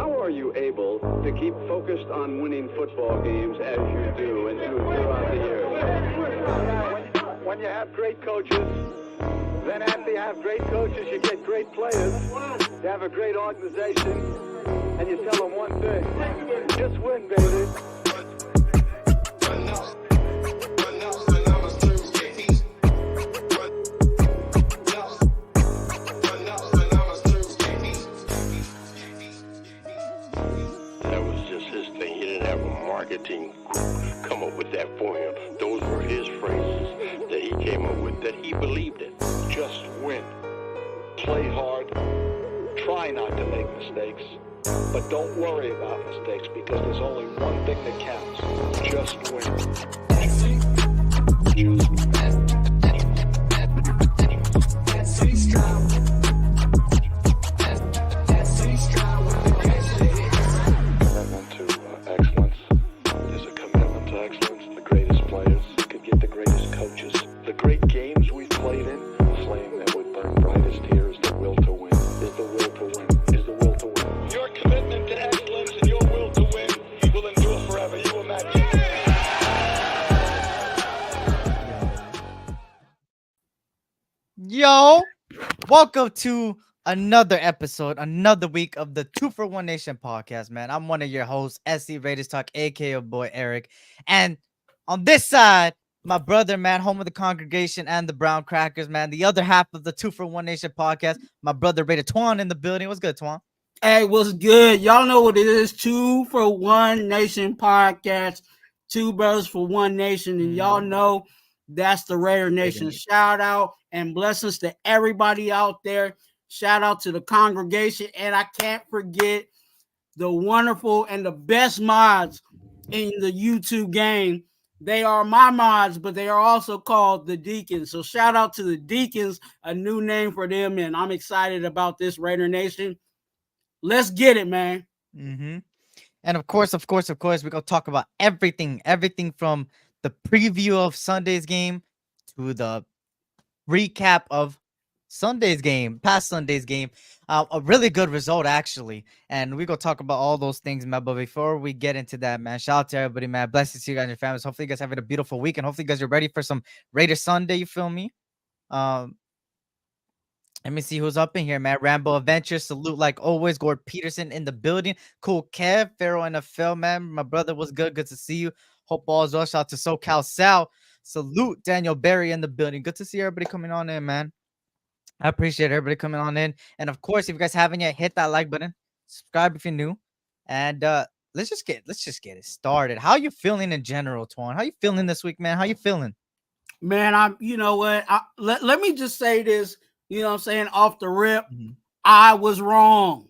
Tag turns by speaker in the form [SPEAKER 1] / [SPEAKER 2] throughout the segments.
[SPEAKER 1] How are you able to keep focused on winning football games as you do and do throughout the years? When you have great coaches, then after you have great coaches, you get great players. You have a great organization, and you tell them one thing: just win, baby.
[SPEAKER 2] Marketing come up with that for him. Those were his phrases that he came up with, that he believed in.
[SPEAKER 3] Just win. Play hard. Try not to make mistakes. But don't worry about mistakes because there's only one thing that counts. Just win.
[SPEAKER 4] Yo, welcome to another episode, another week of the 2-for-1 Nation podcast, man. I'm one of your hosts, SC Raiders Talk, aka boy Eric. And on this side, my brother, man, home of the congregation and the Brown Crackers, man. The other half of the 2-for-1 Nation podcast, my brother Raider Twuan in the building. What's good, Twuan?
[SPEAKER 5] Hey, what's good? Y'all know what it is. 2-for-1 Nation podcast. Two brothers for one nation. And y'all know that's the Raidernation. Shout out and blessings to everybody out there. Shout out to the congregation. And I can't forget the wonderful and the best mods in the YouTube game. They are my mods, but they are also called the Deacons. So shout out to the Deacons, a new name for them. And I'm excited about this Raidernation. Let's get it, man.
[SPEAKER 4] And of course, we're going to talk about everything from the preview of Sunday's game to the recap of Sunday's game, past Sunday's game. A really good result, actually. And we're going to talk about all those things, man. But before we get into that, man, shout out to everybody, man. Blessings to you guys and your families. Hopefully you guys having a beautiful week. And hopefully you guys are ready for some Raider Sunday, you feel me? Let me see who's up in here, man. Rambo Adventures, salute like always. Gord Peterson in the building. Cool Kev, Pharaoh NFL, man. My brother was good. Good to see you. Hope all is well. Shout out to SoCal Sal. Salute Daniel Berry in the building. Good to see everybody coming on in, man. I appreciate everybody coming on in. And of course, if you guys haven't yet, hit that like button. Subscribe if you're new. And let's just get it started. How you feeling in general, Twuan? How you feeling this week, man? How you feeling?
[SPEAKER 5] Man, you know what? Let me just say this. You know what I'm saying? Off the rip, I was wrong.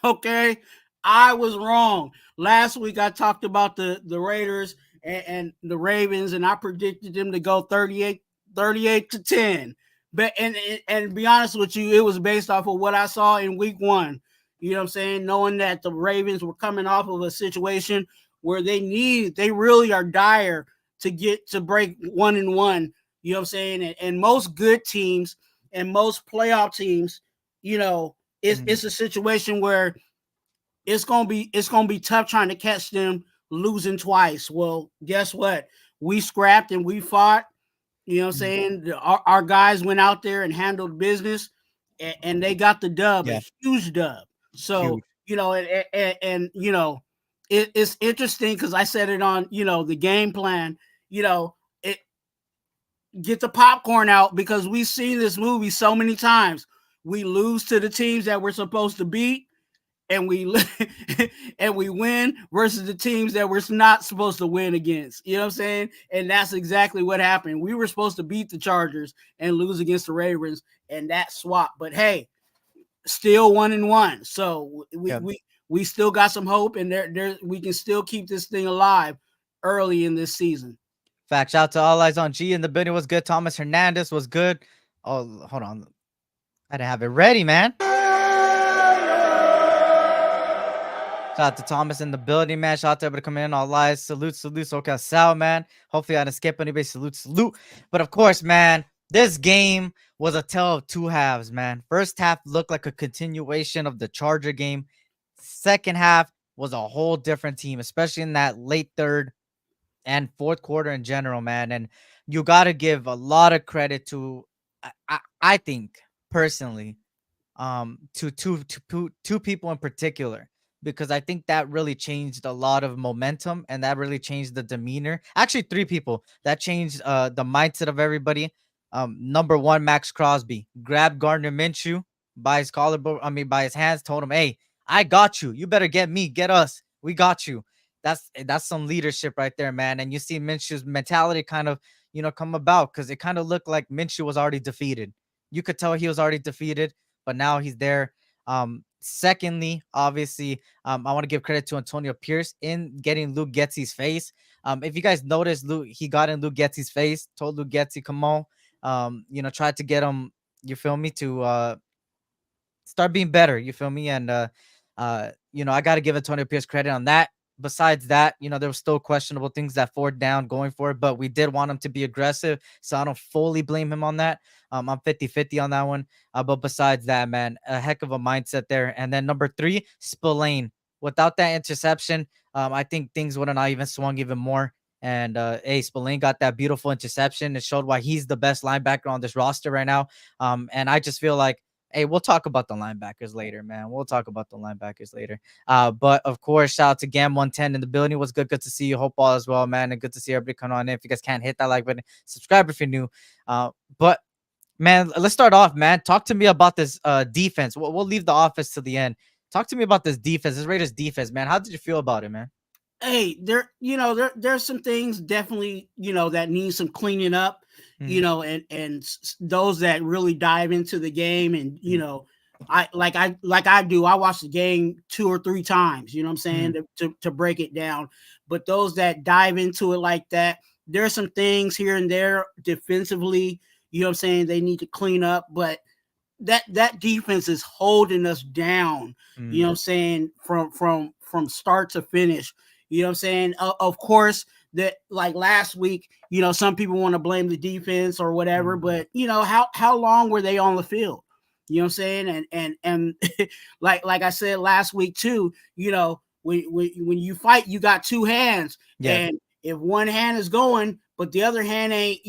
[SPEAKER 5] Okay? I was wrong. Last week, I talked about the Raiders and the Ravens, and I predicted them to go 38-10. But and to be honest with you, it was based off of what I saw in week one. You know what I'm saying? Knowing that the Ravens were coming off of a situation where they really are dire to get to break 1-1. You know what I'm saying? And most good teams and most playoff teams, you know, it's a situation where it's gonna be tough trying to catch them losing twice. Well, guess what? We scrapped and we fought. You know what I'm saying? Our guys went out there and handled business, and they got the dub, a huge dub. So you know, and you know, it's interesting because I said it on the game plan. You know, get the popcorn out because we've seen this movie so many times. We lose to the teams that we're supposed to beat, and we win versus the teams that we're not supposed to win against. You know what I'm saying? And that's exactly what happened. We were supposed to beat the Chargers and lose against the Ravens, and that swap. But hey, still 1-1. So we still got some hope, and there we can still keep this thing alive early in this season.
[SPEAKER 4] Fact. Shout out to All Eyes on G in the building. Was good. Thomas Hernandez was good. Oh, hold on. I didn't have it ready, man. Shout out to Thomas in the building, man. Shout out to everybody coming in. All Eyes. Salute. SoCal Sal, man. Hopefully I didn't skip anybody. Salute. But of course, man, this game was a tale of two halves, man. First half looked like a continuation of the Charger game. second half was a whole different team, especially in that late third and fourth quarter in general, man. And you got to give a lot of credit to, I think personally, to two people in particular, because I think that really changed a lot of momentum and that really changed the demeanor. Actually, three people that changed the mindset of everybody. Number one, Max Crosby grabbed Gardner Minshew by his collarbone, by his hands, told him, "Hey, I got you. You better get me, get us. We got you." That's some leadership right there, man. And you see Minshew's mentality kind of, come about, because it kind of looked like Minshew was already defeated. You could tell he was already defeated, but now he's there. Secondly, obviously, I want to give credit to Antonio Pierce in getting Luke Getsy's face. If you guys noticed, he got in Luke Getsy's face, told Luke Getsy, "Come on," tried to get him, you feel me, to start being better. You feel me? And I got to give Antonio Pierce credit on that. Besides that, there were still questionable things that fourth down going for it, but we did want him to be aggressive, so I don't fully blame him on that. I'm 50-50 on that one. But besides that, man, a heck of a mindset there. And then number three, Spillane. Without that interception, I think things would have not even swung even more. And Spillane got that beautiful interception. It showed why he's the best linebacker on this roster right now. And I just feel like, hey, we'll talk about the linebackers later, man. We'll talk about the linebackers later. But of course, shout out to Gam 110 in the building. It was good to see you. Hope all as well, man. And good to see everybody coming on in. If you guys can't hit that like button, subscribe if you're new. But man, let's start off, man. Talk to me about this defense. We'll leave the office to the end. Talk to me about this defense, this Raiders defense, man. How did you feel about it, man?
[SPEAKER 5] Hey, there's some things definitely, that need some cleaning up, and those that really dive into the game, and I do. I watch the game 2 or 3 times, you know what I'm saying, to break it down. But those that dive into it like that, there's some things here and there defensively, you know what I'm saying, they need to clean up. But that defense is holding us down, you know what I'm saying, from start to finish. You know what I'm saying? Of course, that like last week, some people want to blame the defense or whatever, but how long were they on the field? You know what I'm saying? And like I said last week too, when you fight, you got 2 hands. Yeah. And if one hand is going, but the other hand ain't,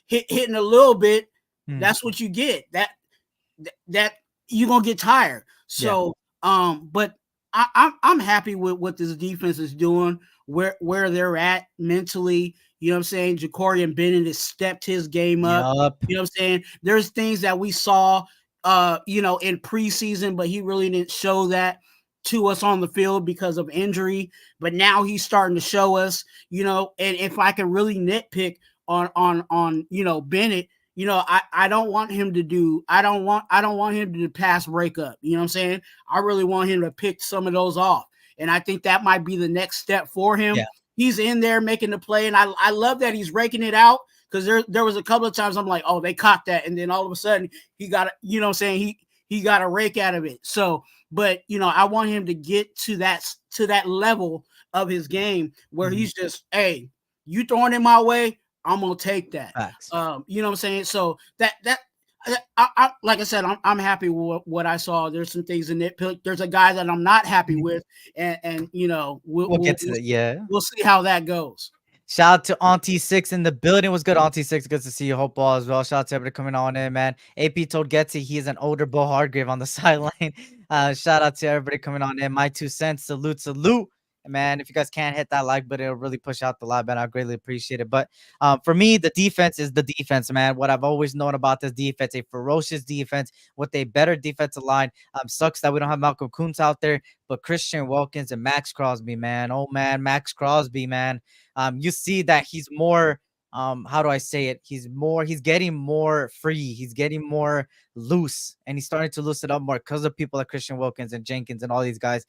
[SPEAKER 5] hitting a little bit, that's what you get. That you're gonna get tired. So but I'm happy with what this defense is doing, where they're at mentally. You know what I'm saying? Jacorian Bennett has stepped his game up. Yep. You know what I'm saying? There's things that we saw, in preseason, but he really didn't show that to us on the field because of injury. But now he's starting to show us, and if I can really nitpick on Bennett, I don't want him to do, I don't want him to do pass breakup. You know what I'm saying? I really want him to pick some of those off. And I think that might be the next step for him. Yeah. He's in there making the play. And I love that he's raking it out, because there was a couple of times I'm like, oh, they caught that. And then all of a sudden he got, you know what I'm saying? He got a rake out of it. So, but I want him to get to that level of his game where he's just, hey, you throwing it my way, I'm gonna take that. You know what I'm saying? So I like I said, I'm happy with what I saw. There's some things in it. There's a guy that I'm not happy with, and we'll get to that. Yeah, we'll see how that goes.
[SPEAKER 4] Shout out to Auntie Six in the building. Was good, Auntie Six. Good to see you. Hope all as well. Shout out to everybody coming on in, man. AP told Getsy he is an older Bo Hardgrave on the sideline. Shout out to everybody coming on in. My 2 cents. Salute. Man, if you guys can't hit that like button, it'll really push out the live, man. I greatly appreciate it. But for me, the defense is the defense, man. What I've always known about this defense, a ferocious defense with a better defensive line. Sucks that we don't have Malcolm Kuntz out there, but Christian Wilkins and Max Crosby, man. Oh, man, Max Crosby, man. You see that he's more, how do I say it? He's getting more free. He's getting more loose, and he's starting to loosen up more because of people like Christian Wilkins and Jenkins and all these guys.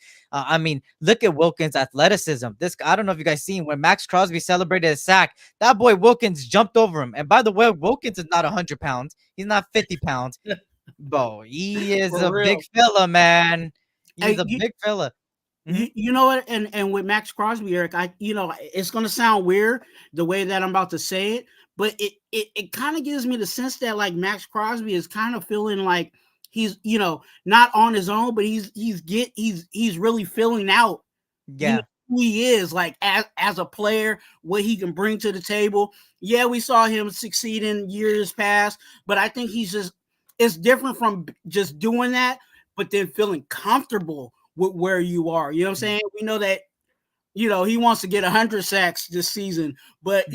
[SPEAKER 4] Look at Wilkins' athleticism. I don't know if you guys seen when Max Crosby celebrated a sack, that boy Wilkins jumped over him. And by the way, Wilkins is not 100 pounds. He's not 50 pounds. Bro, he is a big fella, man. He's a big fella.
[SPEAKER 5] You know what? And with Max Crosby, Eric, it's going to sound weird the way that I'm about to say it, but it kind of gives me the sense that like Max Crosby is kind of feeling like not on his own, but he's really filling out
[SPEAKER 4] Yeah.
[SPEAKER 5] who he is, like as a player, what he can bring to the table. Yeah, we saw him succeed in years past, but I think it's different from just doing that, but then feeling comfortable with where you are. You know what I'm saying? We know that, he wants to get 100 sacks this season, but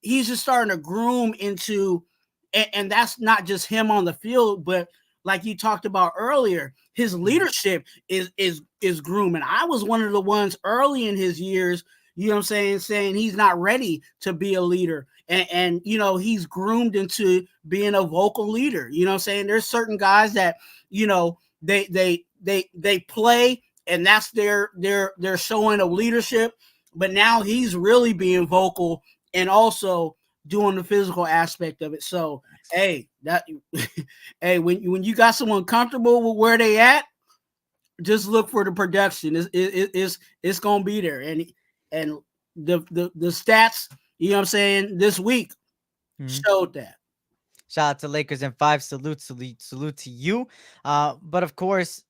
[SPEAKER 5] he's just starting to groom into, and that's not just him on the field, but like you talked about earlier, his leadership is grooming. I was one of the ones early in his years, saying he's not ready to be a leader. And he's groomed into being a vocal leader. There's certain guys that, they play, and that's their showing of leadership. But now he's really being vocal and also doing the physical aspect of it. So, hey, when you got someone comfortable with where they at, just look for the production. It's gonna be there, and the stats, this week showed that.
[SPEAKER 4] Shout out to Lakers in 5. Salute to you. But of course,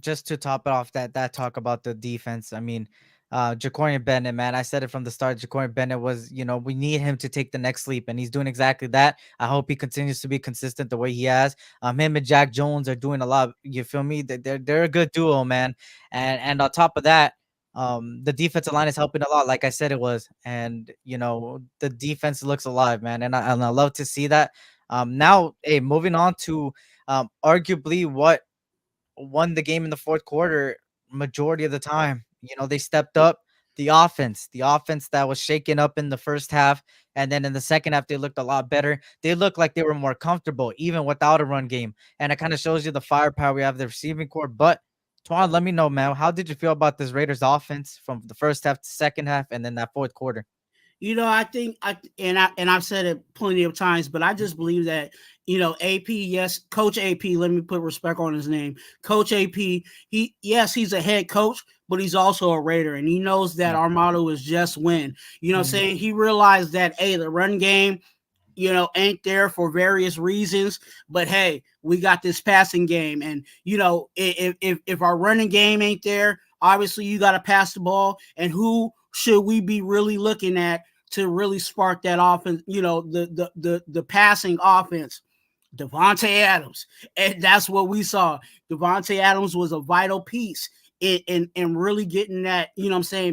[SPEAKER 4] just to top it off, that talk about the defense. I mean, Jacorian Bennett, man, I said it from the start. Jacorian Bennett was, we need him to take the next leap, and he's doing exactly that. I hope he continues to be consistent the way he has. Him and Jack Jones are doing a lot. You feel me? They're a good duo, man. And on top of that, the defensive line is helping a lot, like I said it was, and the defense looks alive, man, and I love to see that. Now, hey, moving on to arguably what won the game in the fourth quarter majority of the time. They stepped up the offense that was shaken up in the first half, and then in the second half they looked a lot better. They looked like they were more comfortable even without a run game, and it kind of shows you the firepower we have, the receiving core. But Twuan, let me know, man, how did you feel about this Raiders offense from the first half to second half and then that fourth quarter?
[SPEAKER 5] I think I've said it plenty of times, but I just believe that, AP, yes, Coach AP, let me put respect on his name. Coach AP, he's a head coach, but he's also a Raider, and he knows that our motto is just win. Saying he realized that, hey, the run game, ain't there for various reasons, but hey, we got this passing game. And, if our running game ain't there, obviously you got to pass the ball. And who should we be really looking at to really spark that offense? The passing offense, Davante Adams. And that's what we saw. Davante Adams was a vital piece in really getting that,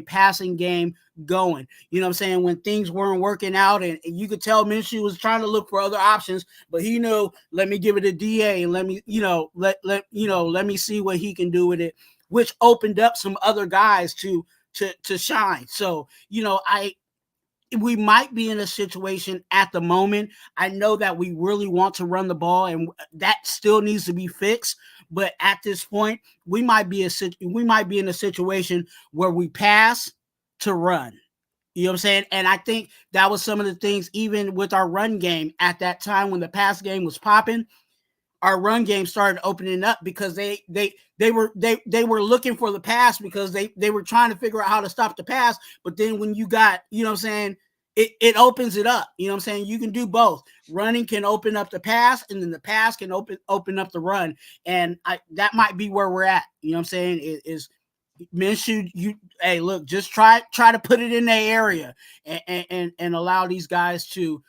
[SPEAKER 5] passing game going. When things weren't working out, and you could tell Minshew was trying to look for other options, but he knew, let me give it a DA and let me, let me see what he can do with it, which opened up some other guys to shine. So, we might be in a situation at the moment. I know that we really want to run the ball, and that still needs to be fixed. But at this point, we might be in a situation where we pass to run. You know what I'm saying? And I think that was some of the things, even with our run game at that time when the pass game was popping. Our run game started opening up because they were looking for the pass because they were trying to figure out how to stop the pass. But then when you got, it opens it up. You can do both. Running can open up the pass, and then the pass can open up the run. And that might be where we're at. Is Minshew, hey, look, just try to put it in their area and allow these guys to,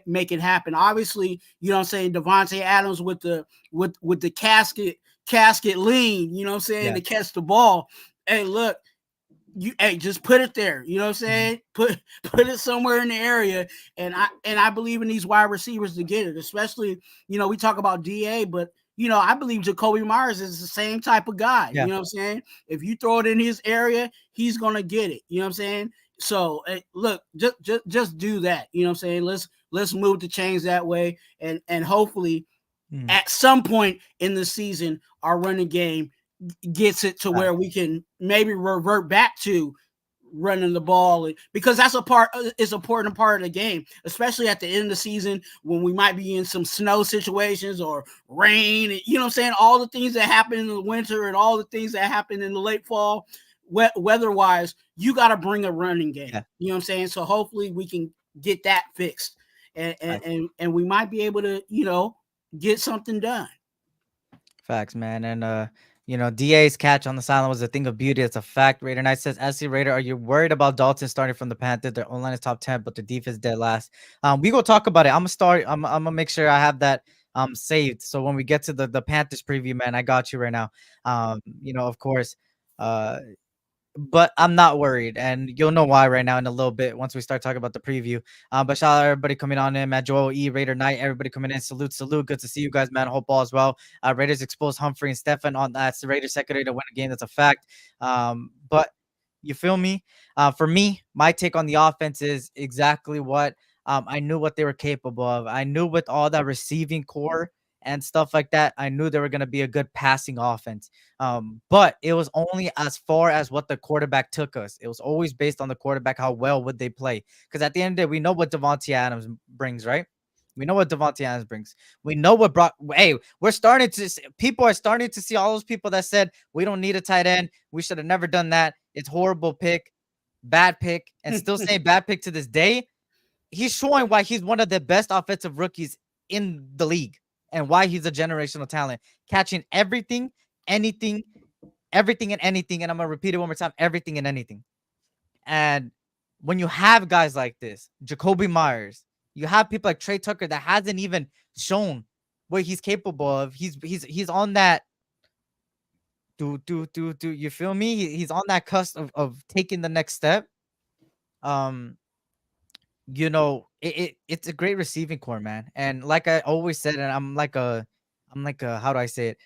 [SPEAKER 5] make it happen. Obviously, Davante Adams with the casket lean, to catch the ball. Hey, look, just put it there. Put it somewhere in the area. And I believe in these wide receivers to get it, especially, we talk about DA, but I believe Jacoby Myers is the same type of guy.
[SPEAKER 4] Yeah.
[SPEAKER 5] If you throw it in his area, he's going to get it. So look, just do that. Let's move the chains that way. And hopefully at some point in the season, our running game gets it to where we can maybe revert back to running the ball, because that's is an important part of the game, especially at the end of the season when we might be in some snow situations or rain, all the things that happen in the winter and all the things that happen in the late fall, weather-wise, you got to bring a running game. Yeah. So hopefully we can get that fixed, and we might be able to, get something done.
[SPEAKER 4] Facts, man. And DA's catch on the sideline was a thing of beauty. It's a fact. Raider Knight says, SC Raider, are you worried about Dalton starting from the Panthers? Their online is top 10, but the defense dead last. We go talk about it. I'm gonna make sure I have that saved. So when we get to the Panthers preview, man, I got you right now. Of course. But I'm not worried, and you'll know why right now in a little bit once we start talking about the preview. But shout out everybody coming on in, man. Joel E, Raider Knight, everybody coming in. Salute. Good to see you guys, man. Hope all is well. Raiders exposed Humphrey and Stefan on that's the Raiders secondary to win a game. That's a fact. But you feel me? For me, my take on the offense is exactly what I knew what they were capable of. I knew with all that receiving core and stuff like that, I knew they were going to be a good passing offense. But it was only as far as what the quarterback took us. It was always based on the quarterback. How well would they play? Because at the end of the day, we know what Devontae Adams brings, right? We know what Devontae Adams brings. We know what Brock. Hey, people are starting to see all those people that said we don't need a tight end. We should have never done that. It's horrible pick, bad pick, and still saying bad pick to this day. He's showing why he's one of the best offensive rookies in the league and why he's a generational talent, catching everything, anything, everything and anything. And I'm going to repeat it one more time, everything and anything. And when you have guys like this, Jacoby Myers, you have people like Trey Tucker that hasn't even shown what he's capable of. He's on that. Do you feel me? He's on that cusp of taking the next step. It's a great receiving core, man. And like I always said, and I'm like a how do I say it?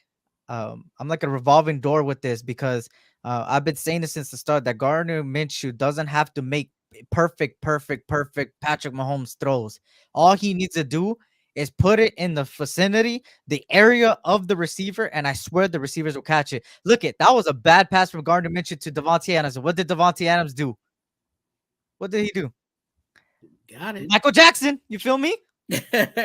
[SPEAKER 4] I'm like a revolving door with this because I've been saying this since the start that Gardner Minshew doesn't have to make perfect Patrick Mahomes throws. All he needs to do is put it in the vicinity, the area of the receiver, and I swear the receivers will catch it. Look that was a bad pass from Gardner Minshew to Devontae Adams. What did Devontae Adams do? What did he do?
[SPEAKER 5] Got it.
[SPEAKER 4] Michael Jackson, you feel me?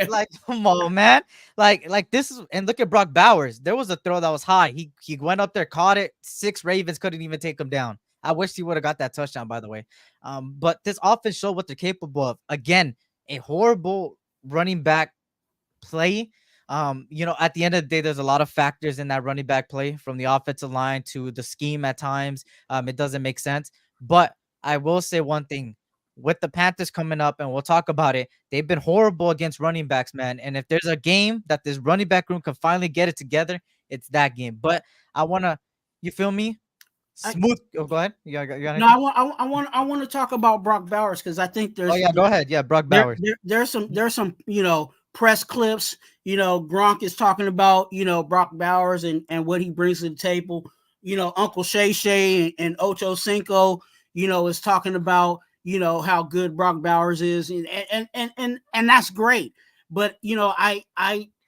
[SPEAKER 4] Like, come on, man. Like this is, and look at Brock Bowers. There was a throw that was high. He went up there, caught it. 6 Ravens couldn't even take him down. I wish he would have got that touchdown, by the way. But this offense showed what they're capable of. Again, a horrible running back play. At the end of the day, there's a lot of factors in that running back play, from the offensive line to the scheme at times. It doesn't make sense. But I will say one thing. With the Panthers coming up, and we'll talk about it, they've been horrible against running backs, man. And if there's a game that this running back room can finally get it together, it's that game. But I want to, you feel me? Smooth. Go ahead. You got
[SPEAKER 5] no, I want to talk about Brock Bowers because I think there's.
[SPEAKER 4] Oh yeah, go ahead. Yeah, Brock Bowers.
[SPEAKER 5] There's some press clips. Gronk is talking about Brock Bowers and what he brings to the table. Uncle Shay and Ocho Cinco is talking about how good Brock Bowers is, and that's great. But I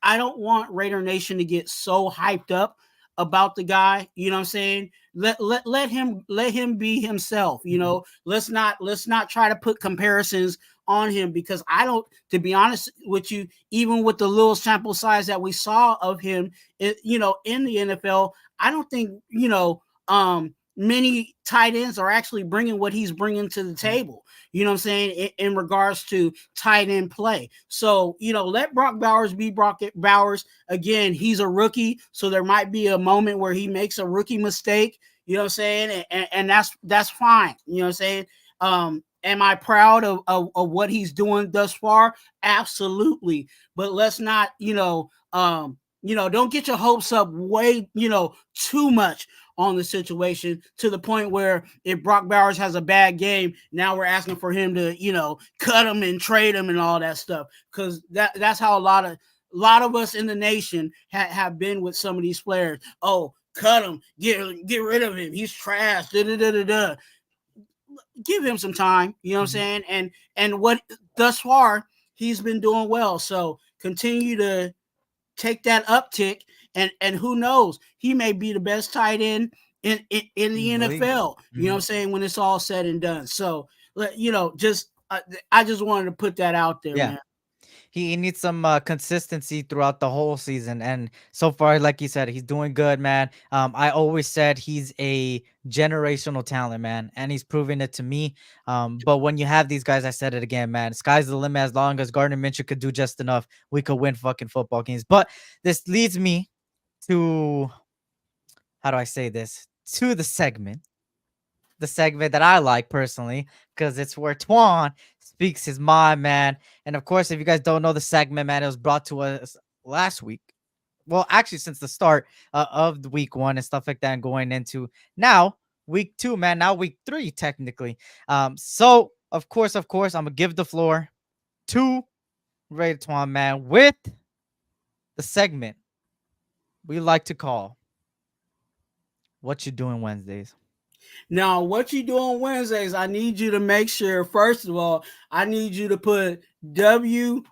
[SPEAKER 5] don't want Raider Nation to get so hyped up about the guy. You know what I'm saying? Let him be himself. Let's not try to put comparisons on him, because I don't, to be honest with you, even with the little sample size that we saw of him, in the NFL, I don't think many tight ends are actually bringing what he's bringing to the table, you know what I'm saying, in regards to tight end play. So, let Brock Bowers be Brock Bowers. Again, he's a rookie, so there might be a moment where he makes a rookie mistake, you know what I'm saying, and that's fine, you know what I'm saying. Am I proud of what he's doing thus far? Absolutely. But let's not, don't get your hopes up way, too much on the situation, to the point where if Brock Bowers has a bad game, now we're asking for him to, cut him and trade him and all that stuff. Because that's how a lot of us in the nation have been with some of these players. Oh, cut him, get rid of him, he's trash. Give him some time, you know what I'm saying? And what thus far he's been doing well. So continue to take that uptick. And who knows, he may be the best tight end in the NFL, you know what I'm saying, when it's all said and done. So, I just wanted to put that out there, man.
[SPEAKER 4] He needs some consistency throughout the whole season. And so far, like you said, he's doing good, man. I always said he's a generational talent, man, and he's proving it to me. But when you have these guys, I said it again, man, sky's the limit. As long as Gardner Minshew could do just enough, we could win fucking football games. But this leads me to, how do I say this? To the segment that I like personally, because it's where Twuan speaks his mind, man. And of course, if you guys don't know the segment, man, it was brought to us last week. Well, actually, since the start of the week 1 and stuff like that, and going into now week 2, man. Now week 3, technically. So of course, I'm gonna give the floor to Raider Twuan, man, with the segment we like to call "What You Doing Wednesdays."
[SPEAKER 5] Now, what you do on Wednesdays, I need you to make sure, first of all, I need you to put WYD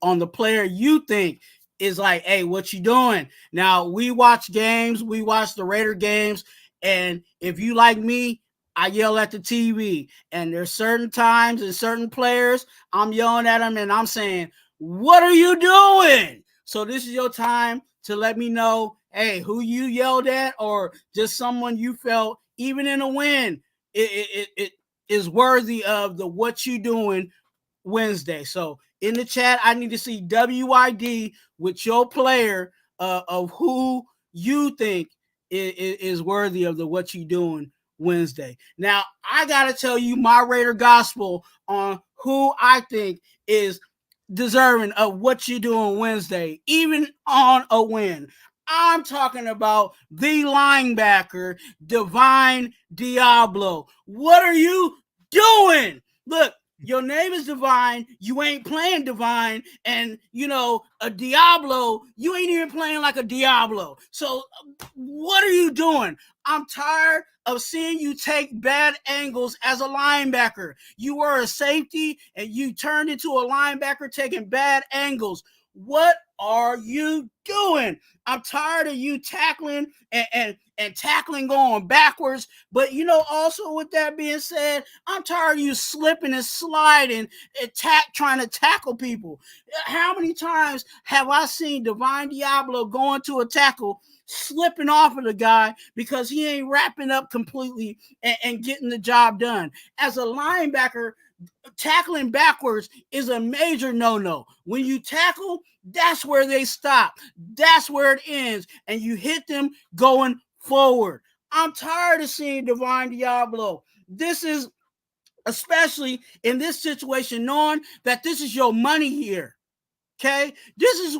[SPEAKER 5] on the player you think is like, hey, what you doing? Now, we watch games, we watch the Raider games, and if you like me, I yell at the TV. And there's certain times and certain players, I'm yelling at them and I'm saying, what are you doing? So this is your time to let me know, hey, who you yelled at, or just someone you felt, even in a win, it is worthy of the what you doing Wednesday. So in the chat, I need to see WID with your player of who you think is worthy of the what you doing Wednesday. Now, I got to tell you my Raider gospel on who I think is deserving of what you doing Wednesday, even on a win. I'm talking about the linebacker, Divine Diablo. What are you doing? Look, your name is Divine. You ain't playing Divine. And, you know, a Diablo, you ain't even playing like a Diablo. So what are you doing? I'm tired of seeing you take bad angles as a linebacker. You were a safety and you turned into a linebacker taking bad angles. What are you doing? I'm tired of you tackling and tackling going backwards. But, you know, also with that being said, I'm tired of you slipping and sliding and trying to tackle people. How many times have I seen Divine Diablo going to a tackle, slipping off of the guy because he ain't wrapping up completely and getting the job done? As a linebacker, tackling backwards is a major no-no. When you tackle, that's where they stop. That's where it ends. And you hit them going forward. I'm tired of seeing Divine Diablo. This is, especially in this situation, knowing that this is your money here. Okay, this is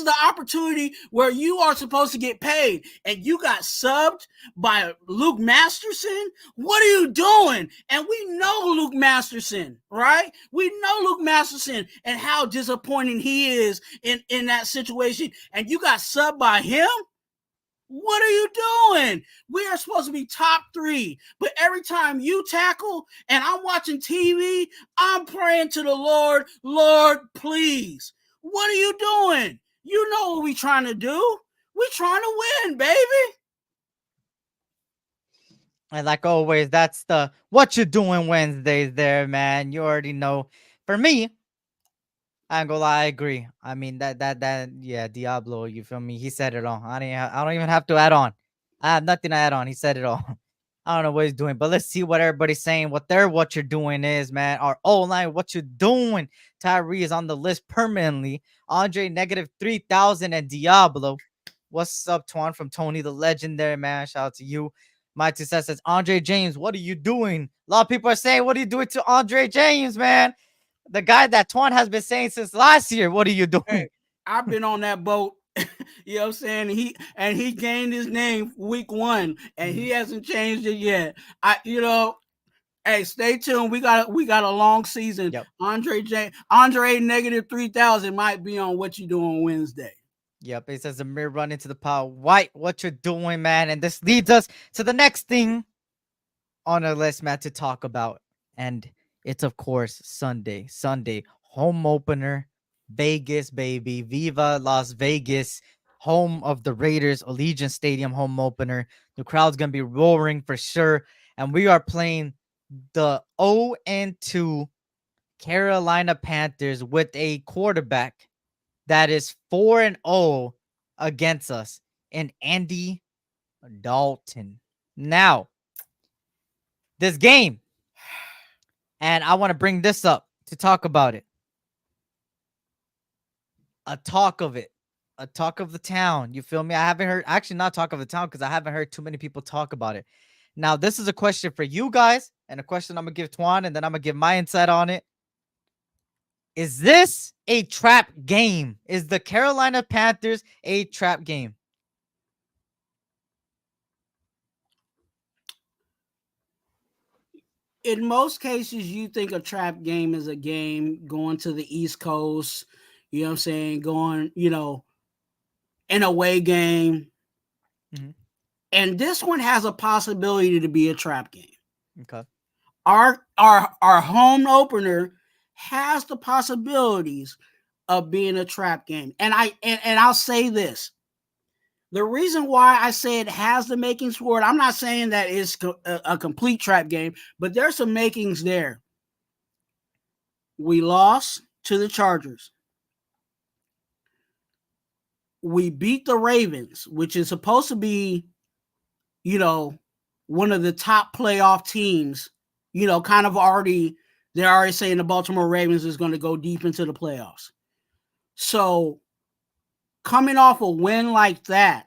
[SPEAKER 5] the opportunity where you are supposed to get paid, and you got subbed by Luke Masterson. What are you doing? And we know Luke Masterson, right? We know Luke Masterson and how disappointing he is in that situation, and you got subbed by him. What are you doing? We are supposed to be top 3, but every time you tackle and I'm watching TV, I'm praying to the Lord, Lord, please. What are you doing? You know what we trying to do. We trying to win, baby.
[SPEAKER 4] And like always, that's the "What You Doing Wednesdays" there, man. You already know. For me, I ain't gonna lie, I agree. I mean yeah, Diablo, you feel me? He said it all. I don't even have to add on. I have nothing to add on. He said it all. I don't know what he's doing, but let's see what everybody's saying. What you're doing is, man. Our O-line, what you doing? Tyree is on the list permanently. Andre -3,000 and Diablo. What's up, Twan from Tony the Legend there, man? Shout out to you. My two says Andre James, what are you doing? A lot of people are saying, what are you doing to Andre James, man? The guy that Twan has been saying since last year, what are you doing?
[SPEAKER 5] Hey, I've been on that boat. You know what I'm saying? He gained his name week 1, and he hasn't changed it yet. Hey, stay tuned. We got a long season.
[SPEAKER 4] Yep.
[SPEAKER 5] Andre -3,000 might be on What You Doing Wednesday.
[SPEAKER 4] Yep, it says Amir run into the pile. White, what you're doing, man? And this leads us to the next thing on our list, man, to talk about. And it's, of course, Sunday home opener, Vegas, baby. Viva Las Vegas, home of the Raiders, Allegiant Stadium home opener. The crowd's going to be roaring for sure. And we are playing the 0-2 Carolina Panthers with a quarterback that is 4-0 against us in Andy Dalton. Now, this game, and I want to bring this up to talk about it. A talk of it, a talk of the town. You feel me? I haven't heard, actually, not talk of the town, because I haven't heard too many people talk about it. Now, this is a question for you guys, and a question I'm going to give Twuan, and then I'm going to give my insight on it. Is this a trap game? Is the Carolina Panthers a trap game?
[SPEAKER 5] In most cases, you think a trap game is a game going to the East Coast, you know what I'm saying, going, an away game.
[SPEAKER 4] Mm-hmm.
[SPEAKER 5] And this one has a possibility to be a trap game.
[SPEAKER 4] Okay.
[SPEAKER 5] Our home opener has the possibilities of being a trap game. And I'll say this. The reason why I say it has the makings for it, I'm not saying that it's a complete trap game, but there's some makings there. We lost to the Chargers. We beat the Ravens, which is supposed to be, one of the top playoff teams, kind of they're already saying the Baltimore Ravens is going to go deep into the playoffs. So coming off a win like that,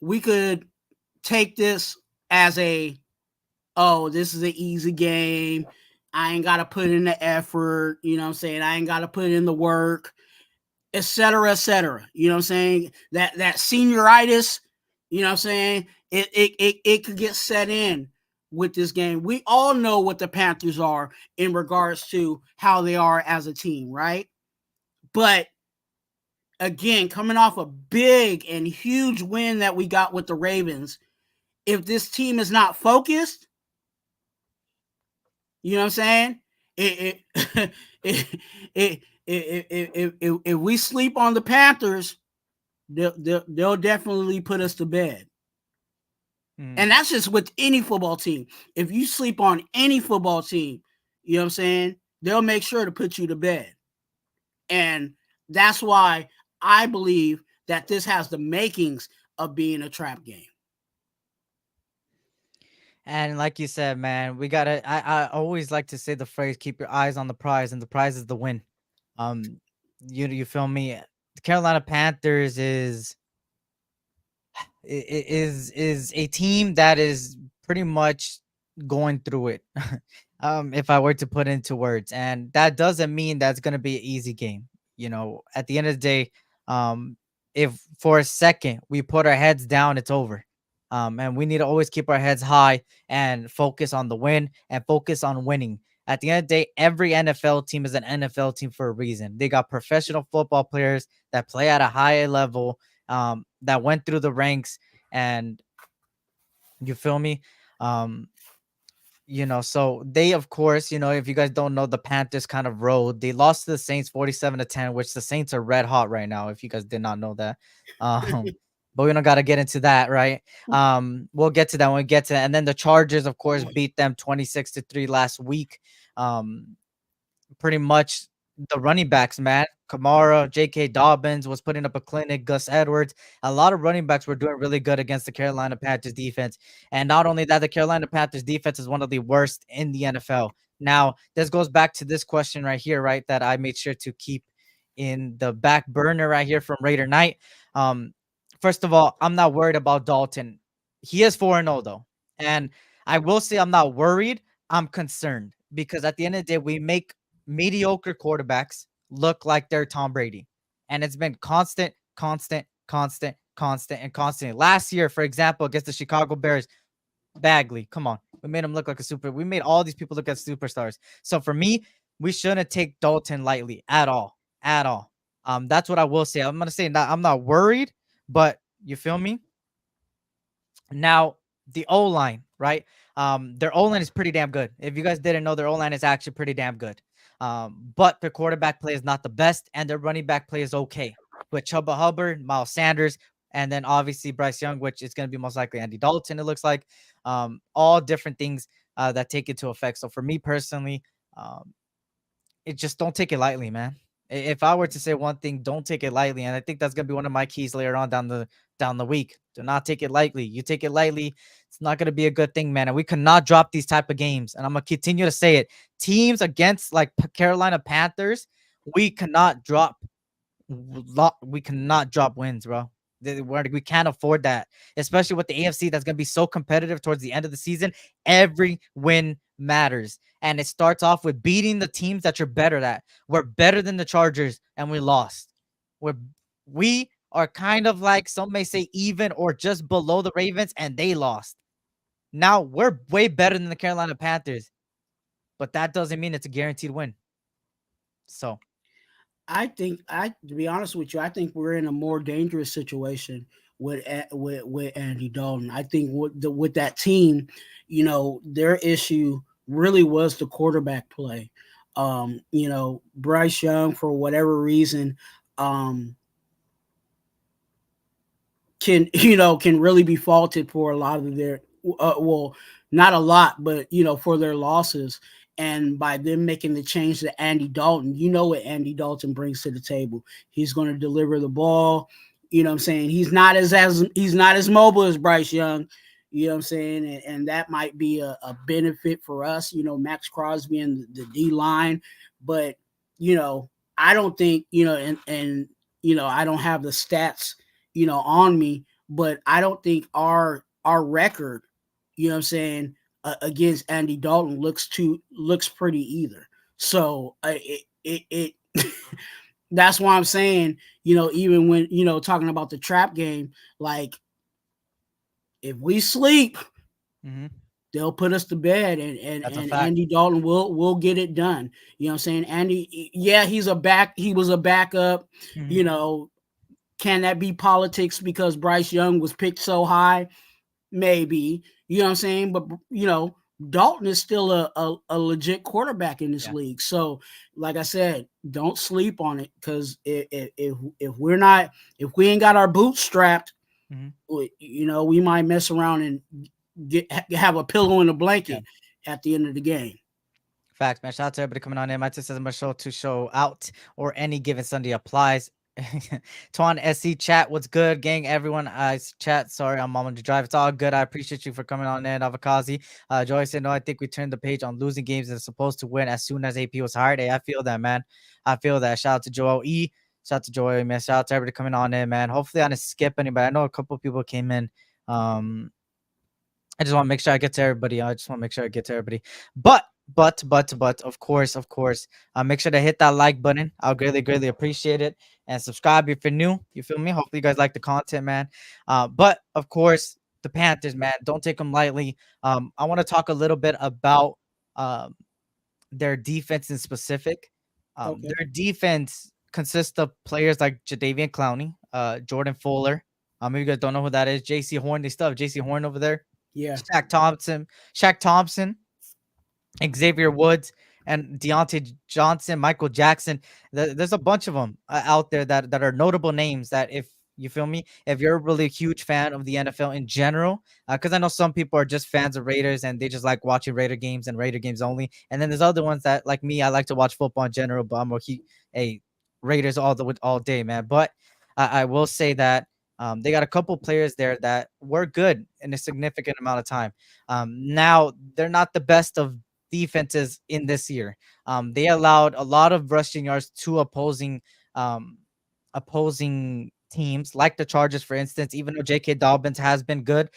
[SPEAKER 5] we could take this as this is an easy game. I ain't got to put in the effort. You know what I'm saying? I ain't got to put in the work, et cetera, et cetera. You know what I'm saying? That senioritis, you know what I'm saying? It could get set in with this game. We all know what the Panthers are in regards to how they are as a team, right? But again, coming off a big and huge win that we got with the Ravens, if this team is not focused, you know what I'm saying? If we sleep on the Panthers, they'll definitely put us to bed. And that's just with any football team. If you sleep on any football team, you know what I'm saying? They'll make sure to put you to bed. And that's why I believe that this has the makings of being a trap game.
[SPEAKER 4] And like you said, man, we gotta. I always like to say the phrase "keep your eyes on the prize," and the prize is the win. You feel me? The Carolina Panthers is a team that is pretty much going through it. If I were to put into words, and that doesn't mean that's gonna be an easy game. At the end of the day, if for a second we put our heads down, it's over. And we need to always keep our heads high and focus on the win and focus on winning. At the end of the day, every NFL team is an NFL team for a reason. They got professional football players that play at a high level, that went through the ranks, and you feel me? So they, of course, if you guys don't know, the Panthers kind of rode. They lost to the Saints 47-10, which the Saints are red hot right now, if you guys did not know that. But we don't got to get into that, right? We'll get to that when we get to that. And then the Chargers, of course, beat them 26-3 last week. Pretty much the running backs, man. Kamara, J.K. Dobbins was putting up a clinic. Gus Edwards. A lot of running backs were doing really good against the Carolina Panthers defense. And not only that, the Carolina Panthers defense is one of the worst in the NFL. Now, this goes back to this question right here, right, that I made sure to keep in the back burner right here from Raider Night. First of all, I'm not worried about Dalton. He is 4-0, though. And I will say I'm not worried. I'm concerned, because at the end of the day, we make mediocre quarterbacks look like they're Tom Brady. And it's been constant. Last year, for example, against the Chicago Bears, Bagley, come on. We made him look like we made all these people look like superstars. So for me, we shouldn't take Dalton lightly at all. That's what I will say. I'm going to say that I'm not worried, but you feel me? Now, the O-line, right? Their O-line is pretty damn good. If you guys didn't know, their O-line is actually pretty damn good. But their quarterback play is not the best, and their running back play is okay. With Chuba Hubbard, Miles Sanders, and then obviously Bryce Young, which is going to be most likely Andy Dalton, it looks like. All different things that take into effect. So for me personally, um, it just don't take it lightly, man. If I were to say one thing, don't take it lightly, and I think that's gonna be one of my keys later on down the week. Do not take it lightly. You take it lightly, it's not gonna be a good thing, man. And we cannot drop these type of games. And I'm gonna continue to say it. Teams against like Carolina Panthers, we cannot drop we cannot drop wins, bro. We can't afford that, especially with the AFC that's going to be so competitive towards the end of the season. Every win matters. And it starts off with beating the teams that you're better at. We're better than the Chargers, and we lost. We are kind of like some may say even or just below the Ravens, and they lost. Now we're way better than the Carolina Panthers, but that doesn't mean it's a guaranteed win. So
[SPEAKER 5] to be honest with you, I think we're in a more dangerous situation with Andy Dalton. I think with that team, their issue really was the quarterback play. Bryce Young, for whatever reason, can really be faulted for a lot of their well, not a lot, but for their losses. And by them making the change to Andy Dalton, what Andy Dalton brings to the table. He's going to deliver the ball. You know what I'm saying? He's not as mobile as Bryce Young. You know what I'm saying? And that might be a benefit for us, Max Crosby and the D line. But, I don't think, and I don't have the stats, on me, but I don't think our record, against Andy Dalton looks pretty either. So it that's why I'm saying, even when, talking about the trap game, like if we sleep, they'll put us to bed and Andy Dalton will get it done. You know what I'm saying? Andy, yeah, he was a backup, can that be politics because Bryce Young was picked so high? Maybe, you know what I'm saying? But, Dalton is still a legit quarterback in this league. So, like I said, don't sleep on it because if we ain't got our boots strapped, we might mess around and have a pillow and a blanket at the end of the game.
[SPEAKER 4] Facts, man. Shout out to everybody coming on in. My tip says my show to show out or any given Sunday applies. Twuan SC chat, what's good, gang? Everyone, chat. Sorry, I'm on the drive. It's all good. I appreciate you for coming on in, Avakazi. Joy said, no, I think we turned the page on losing games and supposed to win as soon as AP was hired. Hey, I feel that, man. I feel that. Shout out to Joel E. Shout out to Joel, man. Shout out to everybody coming on in, man. Hopefully, I didn't skip anybody. I know a couple of people came in. I just want to make sure I get to everybody. But of course, make sure to hit that like button. I'll greatly appreciate it. And subscribe if you're new. You feel me? Hopefully you guys like the content, man. But of course, the Panthers, man, don't take them lightly. I want to talk a little bit about their defense in specific. Their defense consists of players like Jadeveon Clowney, Jordan Fuller. Maybe you guys don't know who that is. J.C. Horn. They still have J.C. Horn over there.
[SPEAKER 5] Yeah.
[SPEAKER 4] Shaq Thompson, Xavier Woods, and Deontay Johnson, Michael Jackson. There's a bunch of them out there that are notable names that if you feel me, if you're a really huge fan of the NFL in general, because I know some people are just fans of Raiders and they just like watching Raider games and Raider games only. And then there's other ones that like me, I like to watch football in general, but I'm a Raiders all day, man. But I will say that they got a couple players there that were good in a significant amount of time. Now they're not the best of defenses in this year. They allowed a lot of rushing yards to opposing teams like the Chargers, for instance. Even though J.K. Dobbins has been good,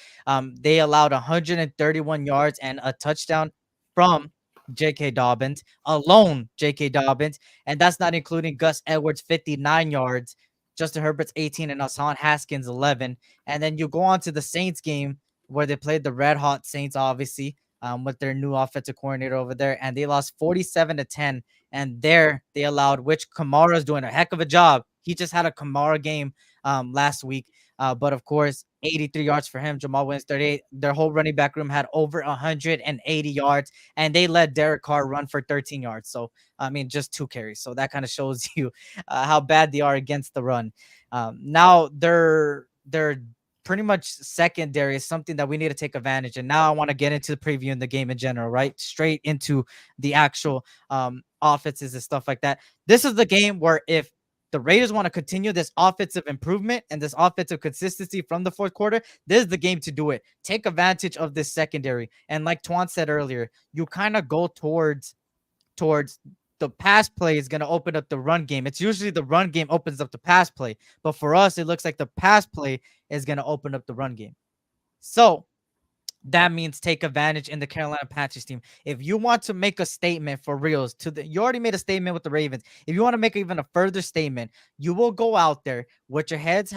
[SPEAKER 4] they allowed 131 yards and a touchdown from J.K. Dobbins alone. J.K. Dobbins, and that's not including Gus Edwards' 59 yards. Justin Herbert's 18 and Hassan Haskins 11. And then you go on to the Saints game where they played the Red Hot Saints, obviously, with their new offensive coordinator over there, and they lost 47-10. And there they allowed, which Kamara's doing a heck of a job. He just had a Kamara game last week. But of course, 83 yards for him. Jamal Williams, 38. Their whole running back room had over 180 yards, and they let Derek Carr run for 13 yards. So, I mean, just 2 carries. So that kind of shows you how bad they are against the run. Now, their pretty much secondary is something that we need to take advantage. And now I want to get into the preview in the game in general, right? Straight into the actual offenses and stuff like that. This is the game where if the Raiders want to continue this offensive improvement and this offensive consistency from the fourth quarter, this is the game to do it. Take advantage of this secondary. And like Twuan said earlier, you kind of go towards the pass play is going to open up the run game. It's usually the run game opens up the pass play. But for us, it looks like the pass play is going to open up the run game. So that means take advantage in the Carolina Panthers team. If you want to make a statement for reals, you already made a statement with the Ravens. If you want to make even a further statement, you will go out there with your heads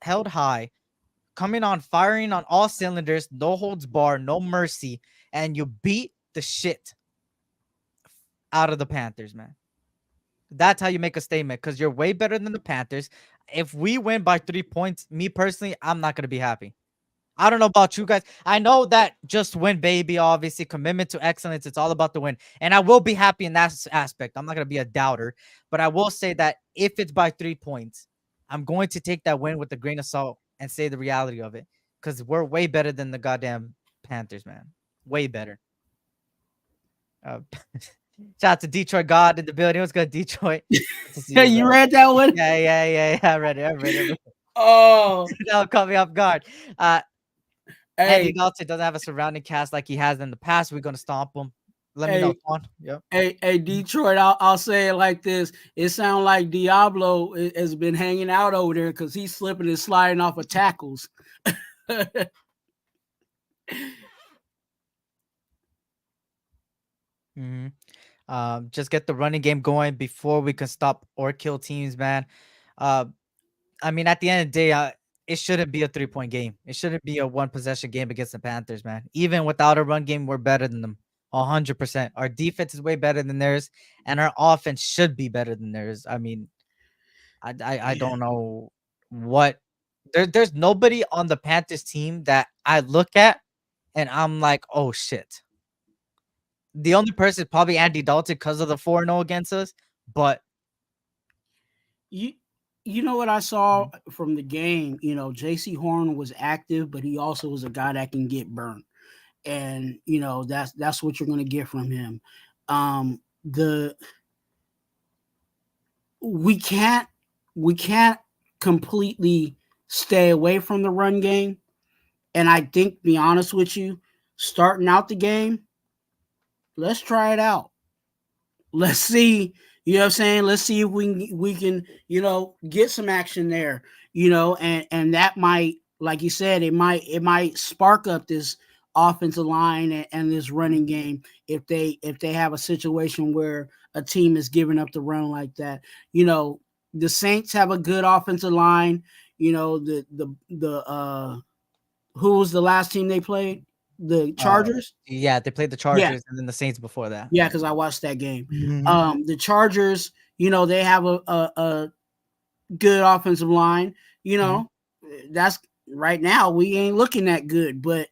[SPEAKER 4] held high, coming on, firing on all cylinders, no holds bar, no mercy, and you beat the shit out of the Panthers, man. That's how you make a statement, because you're way better than the Panthers. If we win by 3 points, me personally, I'm not going to be happy. I don't know about you guys. I know that just win, baby, obviously. Commitment to excellence. It's all about the win. And I will be happy in that aspect. I'm not going to be a doubter. But I will say that if it's by 3 points, I'm going to take that win with a grain of salt and say the reality of it. Because we're way better than the goddamn Panthers, man. Way better. Shout out to Detroit God in the building. What's good, Detroit?
[SPEAKER 5] Hey, you read that one?
[SPEAKER 4] Yeah. I read it.
[SPEAKER 5] Oh,
[SPEAKER 4] That'll caught me off guard.
[SPEAKER 5] hey,
[SPEAKER 4] Andy Dalton doesn't have a surrounding cast like he has in the past. We're gonna stomp him. Let me know, Twuan. Yep.
[SPEAKER 5] Hey, Detroit. I'll say it like this: it sounds like Diablo has been hanging out over there because he's slipping and sliding off of tackles.
[SPEAKER 4] Just get the running game going before we can stop or kill teams, man. I mean, at the end of the day, it shouldn't be a 3-point game. It shouldn't be a 1-possession game against the Panthers, man. Even without a run game, we're better than them. 100%. Our defense is way better than theirs, and our offense should be better than theirs. I mean, I don't know what there's nobody on the Panthers team that I look at and I'm like, oh shit. The only person is probably Andy Dalton because of the 4-0 against us, but
[SPEAKER 5] You know what I saw from the game? J.C. Horn was active, but he also was a guy that can get burnt, and that's what you're going to get from him. We can't completely stay away from the run game, and I think, be honest with you, starting out the game, let's try it out. Let's see. You know what I'm saying? Let's see if we can get some action there. And that might, like you said, it might spark up this offensive line and this running game if they have a situation where a team is giving up the run like that. The Saints have a good offensive line. The who was the last team they played? The Chargers?
[SPEAKER 4] Yeah, they played the Chargers and then the Saints before that.
[SPEAKER 5] Yeah, because I watched that game. The Chargers, they have a good offensive line. That's right now we ain't looking that good, but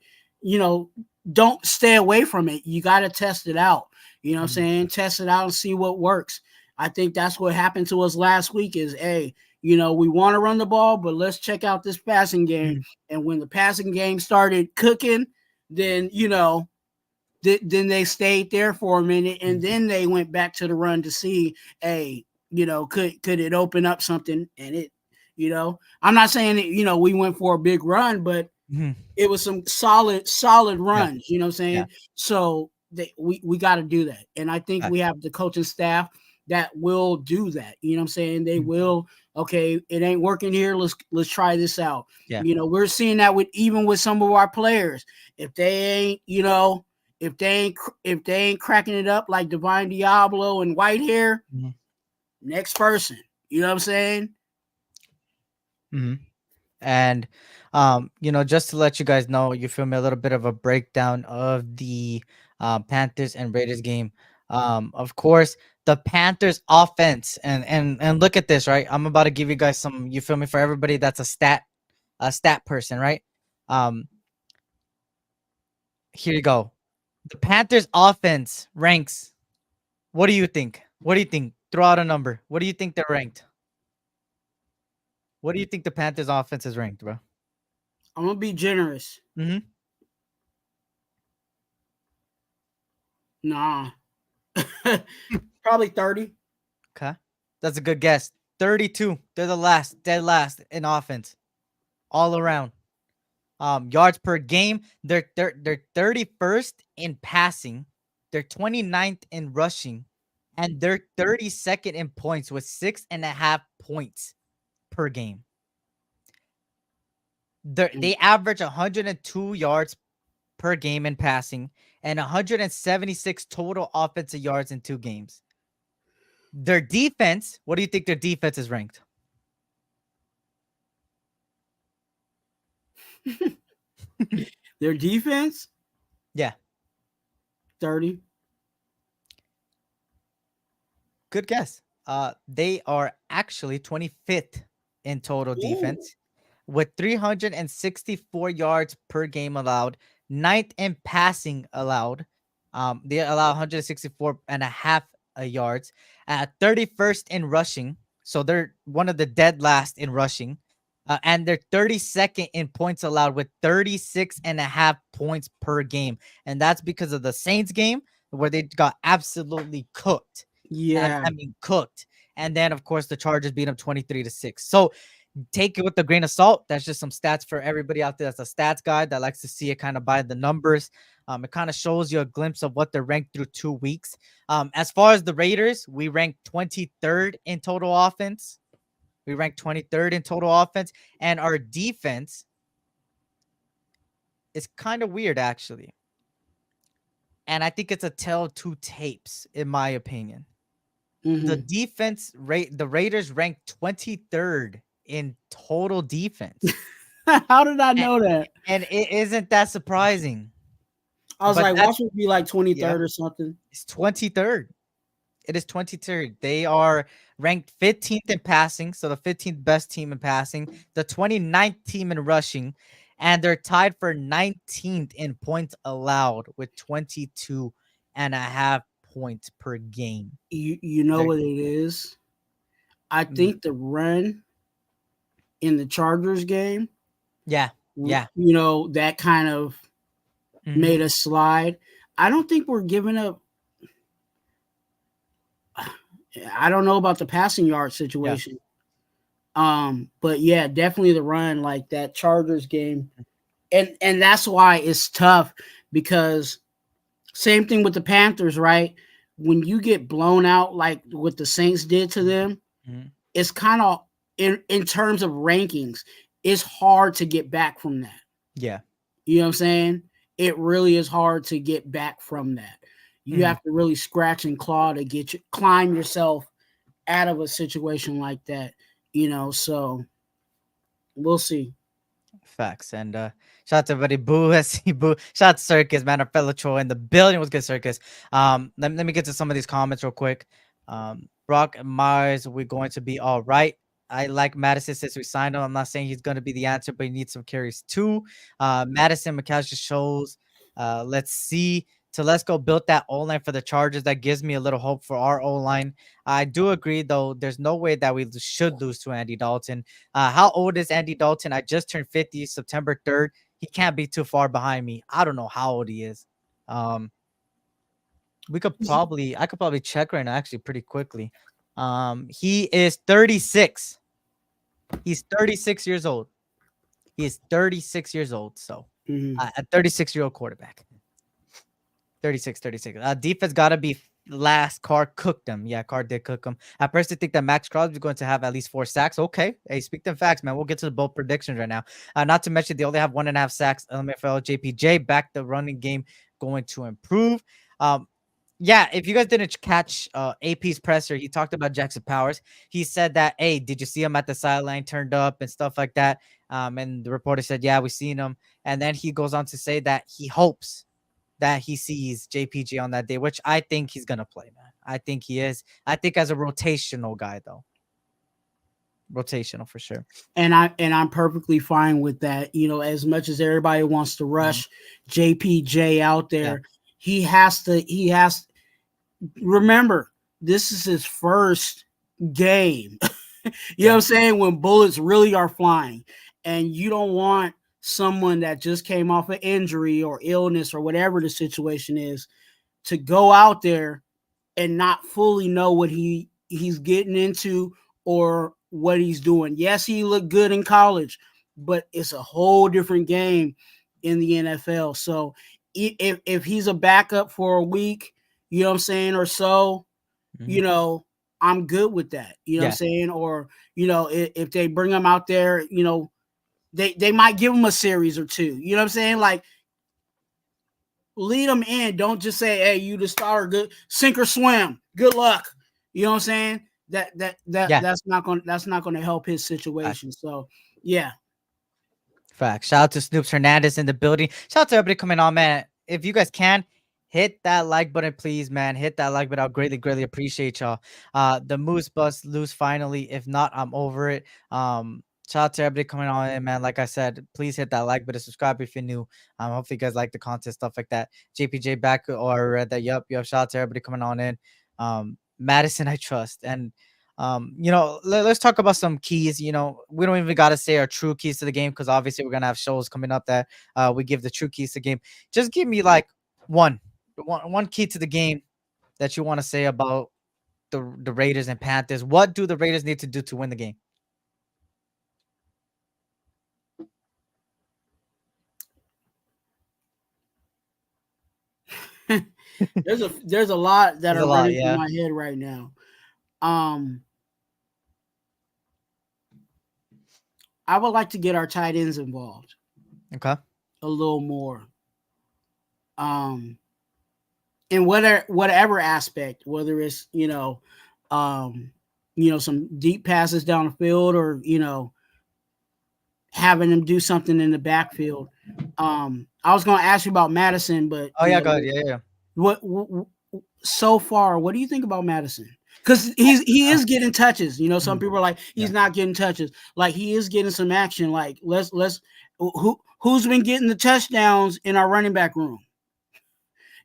[SPEAKER 5] don't stay away from it. You got to test it out. You know what I'm saying? Test it out and see what works. I think that's what happened to us last week is, hey, we want to run the ball, but let's check out this passing game. And when the passing game started cooking, then then they stayed there for a minute, and then they went back to the run to see, hey, could it open up something? And it, I'm not saying that we went for a big run, but it was some solid runs. You know what I'm saying? So we got to do that, and I think we have the coaching staff that will do that. You know what I'm saying? They will. Okay, it ain't working here. Let's try this out.
[SPEAKER 4] Yeah.
[SPEAKER 5] We're seeing that even with some of our players. If they ain't, if they ain't cracking it up like Divine Diablo and Whitehair, next person. You know what I'm saying?
[SPEAKER 4] And just to let you guys know, you feel me, a little bit of a breakdown of the Panthers and Raiders game. Of course, the Panthers offense, and look at this, right? I'm about to give you guys some, you feel me, for everybody that's a stat person, right? Here you go. The Panthers offense ranks. What do you think? Throw out a number. What do you think they're ranked? What do you think the Panthers offense is ranked, bro?
[SPEAKER 5] I'm gonna be generous.
[SPEAKER 4] Mm-hmm.
[SPEAKER 5] Nah. Probably 30.
[SPEAKER 4] Okay. That's a good guess. 32. They're the dead last in offense. All around. Yards per game. They're 31st in passing. They're 29th in rushing. And they're 32nd in points with 6.5 points per game. They average 102 yards per game in passing and 176 total offensive yards in 2 games. Their defense, what do you think their defense is ranked?
[SPEAKER 5] Their defense?
[SPEAKER 4] Yeah.
[SPEAKER 5] 30.
[SPEAKER 4] Good guess. They are actually 25th in total defense with 364 yards per game allowed, 9th in passing allowed. They allow 164.5 yards, 31st in rushing. So they're one of the dead last in rushing. And they're 32nd in points allowed with 36.5 points per game. And that's because of the Saints game where they got absolutely cooked.
[SPEAKER 5] Yeah.
[SPEAKER 4] I mean, cooked. And then, of course, the Chargers beat them 23-6. So take it with a grain of salt. That's just some stats for everybody out there. That's a stats guide that likes to see it kind of by the numbers. It kind of shows you a glimpse of what they're ranked through 2 weeks. As far as the Raiders, we rank 23rd in total offense. We rank 23rd in total offense. And our defense is kind of weird, actually. And I think it's a tale of 2 tapes, in my opinion.
[SPEAKER 5] Mm-hmm.
[SPEAKER 4] The defense rate, the Raiders ranked 23rd in total defense.
[SPEAKER 5] How did I know that?
[SPEAKER 4] And it isn't that surprising.
[SPEAKER 5] I was like, watch it be like 23rd or something.
[SPEAKER 4] It's 23rd. It is 23rd. They are ranked 15th in passing, so the 15th best team in passing, the 29th team in rushing, and they're tied for 19th in points allowed with 22.5 points per game.
[SPEAKER 5] You know what it is? I think the run in the Chargers game,
[SPEAKER 4] yeah,
[SPEAKER 5] you know, that kind of made us slide. I don't think we're giving up. I don't know about the passing yard situation. But yeah, definitely the run, like that Chargers game. And that's why it's tough, because same thing with the Panthers, right? When you get blown out like what the Saints did to them, it's kind of in terms of rankings, it's hard to get back from that.
[SPEAKER 4] Yeah.
[SPEAKER 5] You know what I'm saying? It really is hard to get back from that. You have to really scratch and claw to climb yourself out of a situation like that, you know, so we'll see.
[SPEAKER 4] Facts. And shout out to everybody. Boo, boo. Shout out to Circus, man. Our fellow troll in the building. Was good, Circus. Let me get to some of these comments real quick. Brock Myers, we're going to be all right. I like Madison since we signed him. I'm not saying he's going to be the answer, but he needs some carries too. Madison McCall just shows. Let's see. Telesco built that O-line for the Chargers. That gives me a little hope for our O-line. I do agree, though. There's no way that we should lose to Andy Dalton. How old is Andy Dalton? I just turned 50 September 3rd. He can't be too far behind me. I don't know how old he is. I could probably check right now, actually, pretty quickly. He is 36. He's 36 years old. He is 36 years old. So a 36-year-old quarterback. 36. Defense got to be last. Carr cooked them. Yeah, Carr did cook them. I personally think that Max Crosby is going to have at least 4 sacks. Okay. Hey, speak them facts, man. We'll get to the bold predictions right now. Not to mention, they only have 1.5 sacks. LMFL, JPJ, back the running game, going to improve. Yeah, if you guys didn't catch AP's presser, he talked about Jackson Powers. He said that, hey, did you see him at the sideline turned up and stuff like that? And the reporter said, yeah, we seen him. And then he goes on to say that he hopes that he sees JPG on that day, which I think he's going to play, man. I think he is. I think as a rotational guy, though. Rotational for sure.
[SPEAKER 5] And I'm perfectly fine with that. You know, as much as everybody wants to rush JPJ out there, he has to remember, this is his first game. You know what I'm saying? When bullets really are flying, and you don't want someone that just came off an injury or illness or whatever the situation is to go out there and not fully know what he's getting into or what he's doing. Yes, he looked good in college, but it's a whole different game in the NFL. So if he's a backup for a week, you know what I'm saying, or so, you know, I'm good with that. You know what I'm saying? Or, you know, if they bring him out there, you know, they might give him a series or two. You know what I'm saying? Like, lead them in. Don't just say, hey, you the starter, good, sink or swim. Good luck. You know what I'm saying? That's not gonna help his situation. So yeah.
[SPEAKER 4] Facts. Shout out to Snoops Hernandez in the building. Shout out to everybody coming on, man. If you guys can, hit that like button, please, man. Hit that like button. I'll greatly appreciate y'all. The Moose Bus lose finally. If not, I'm over it. Shout out to everybody coming on in, man. Like I said, please hit that like button, subscribe if you're new. Hopefully you guys like the content, stuff like that. JPJ back or that. Yup. Shout out to everybody coming on in. Madison, I trust. And you know, let's talk about some keys. You know, we don't even got to say our true keys to the game because obviously we're gonna have shows coming up that we give the true keys to the game. Just give me like one key to the game that you want to say about the Raiders and Panthers. What do the Raiders need to do to win the game?
[SPEAKER 5] There's a lot that are running through my head right now. I would like to get our tight ends involved.
[SPEAKER 4] Okay.
[SPEAKER 5] A little more. In whatever aspect, whether it's, you know, some deep passes down the field or, you know, having them do something in the backfield. I was going to ask you about Madison, but
[SPEAKER 4] go ahead. Yeah.
[SPEAKER 5] What so far, what do you think about Madison? Because he is getting touches. You know, some people are like, he's not getting touches. Like, he is getting some action. Like, who's been getting the touchdowns in our running back room?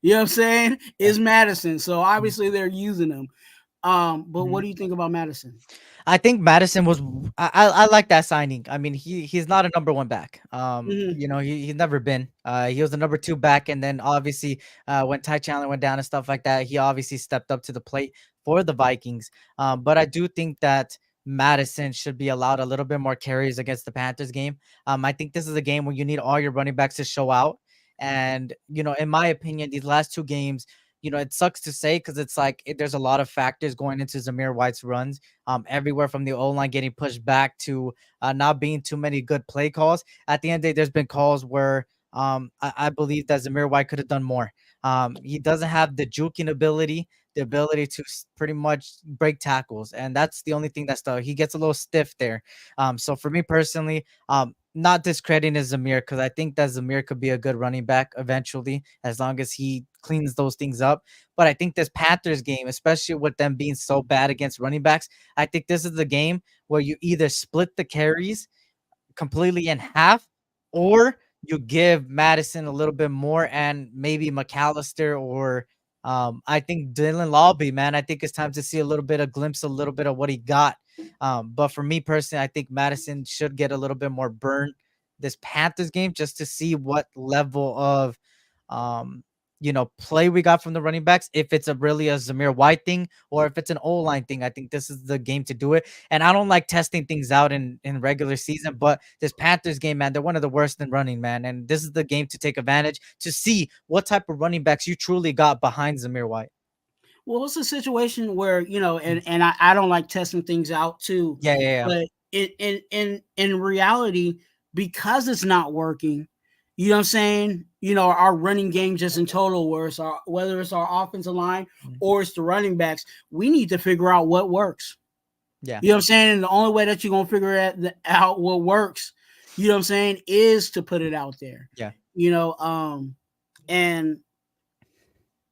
[SPEAKER 5] You know what I'm saying? Is Madison. So obviously they're using him. But what do you think about Madison?
[SPEAKER 4] I think Madison was I like that signing. I mean, he's not a number one back. You know, he's never been. He was the number two back, and then obviously when Ty Chandler went down and stuff like that, he obviously stepped up to the plate for the Vikings. But I do think that Madison should be allowed a little bit more carries against the Panthers game. I think this is a game where you need all your running backs to show out. And, you know, in my opinion, these last two games, you know, it sucks to say because it's like there's a lot of factors going into Zamir White's runs, everywhere from the O-line getting pushed back to not being too many good play calls. At the end of the day, there's been calls where I believe that Zamir White could have done more. He doesn't have the juking ability, the ability to pretty much break tackles, and that's the only thing he gets a little stiff there. So for me personally, not discrediting Zamir because I think that Zamir could be a good running back eventually as long as he cleans those things up. But I think this Panthers game, especially with them being so bad against running backs, I think this is the game where you either split the carries completely in half or you give Madison a little bit more and maybe McAllister or I think Dylan Lawby, man. I think it's time to see a little bit of what he got. But for me personally, I think Madison should get a little bit more burn this Panthers game just to see what level of play we got from the running backs. If it's really a Zamir White thing or if it's an O-line thing, I think this is the game to do it. And I don't like testing things out in regular season, but this Panthers game, man, they're one of the worst in running, man. And this is the game to take advantage to see what type of running backs you truly got behind Zamir White.
[SPEAKER 5] Well, it's a situation where, you know, and I don't like testing things out too.
[SPEAKER 4] Yeah.
[SPEAKER 5] But in reality, because it's not working, you know what I'm saying? You know, our running game just in total, whether it's our offensive line or it's the running backs, we need to figure out what works.
[SPEAKER 4] Yeah.
[SPEAKER 5] You know what I'm saying? And the only way that you're going to figure out what works, you know what I'm saying, is to put it out there.
[SPEAKER 4] Yeah.
[SPEAKER 5] You know, and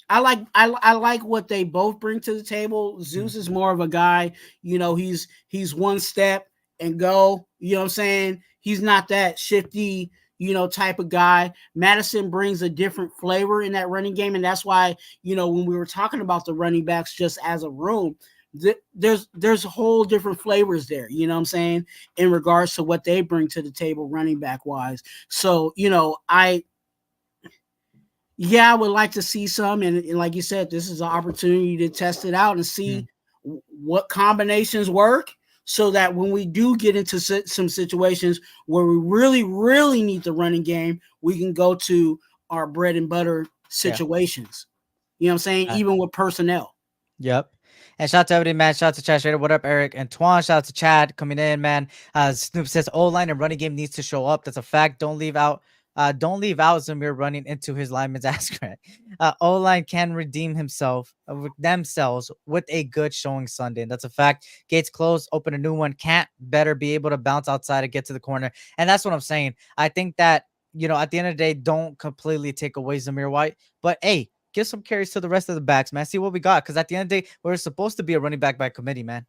[SPEAKER 5] I like what they both bring to the table. Zeus is more of a guy, you know, he's one step and go, you know what I'm saying? He's not that shifty, you know, type of guy. Madison brings a different flavor in that running game. And that's why, you know, when we were talking about the running backs just as a room, there's a whole different flavors there, you know what I'm saying, in regards to what they bring to the table running back wise. So, I would like to see some, and like you said, this is an opportunity to test it out and see what combinations work, so that when we do get into some situations where we really, really need the running game, we can go to our bread and butter situations. You know what I'm saying? Even with personnel.
[SPEAKER 4] Yep. And shout out to everybody, man. Shout out to Chad Schrader. What up, Eric and Twuan? Shout out to Chad coming in, man. Snoop says O-line and running game needs to show up. That's a fact. Don't leave out Zamir running into his lineman's ass crack. O-line can redeem themselves with a good showing Sunday. That's a fact. Gates closed, open a new one. Can't better be able to bounce outside and get to the corner. And that's what I'm saying. I think that, at the end of the day, don't completely take away Zamir White. But, hey, give some carries to the rest of the backs, man. See what we got. Because at the end of the day, we're supposed to be a running back by committee, man.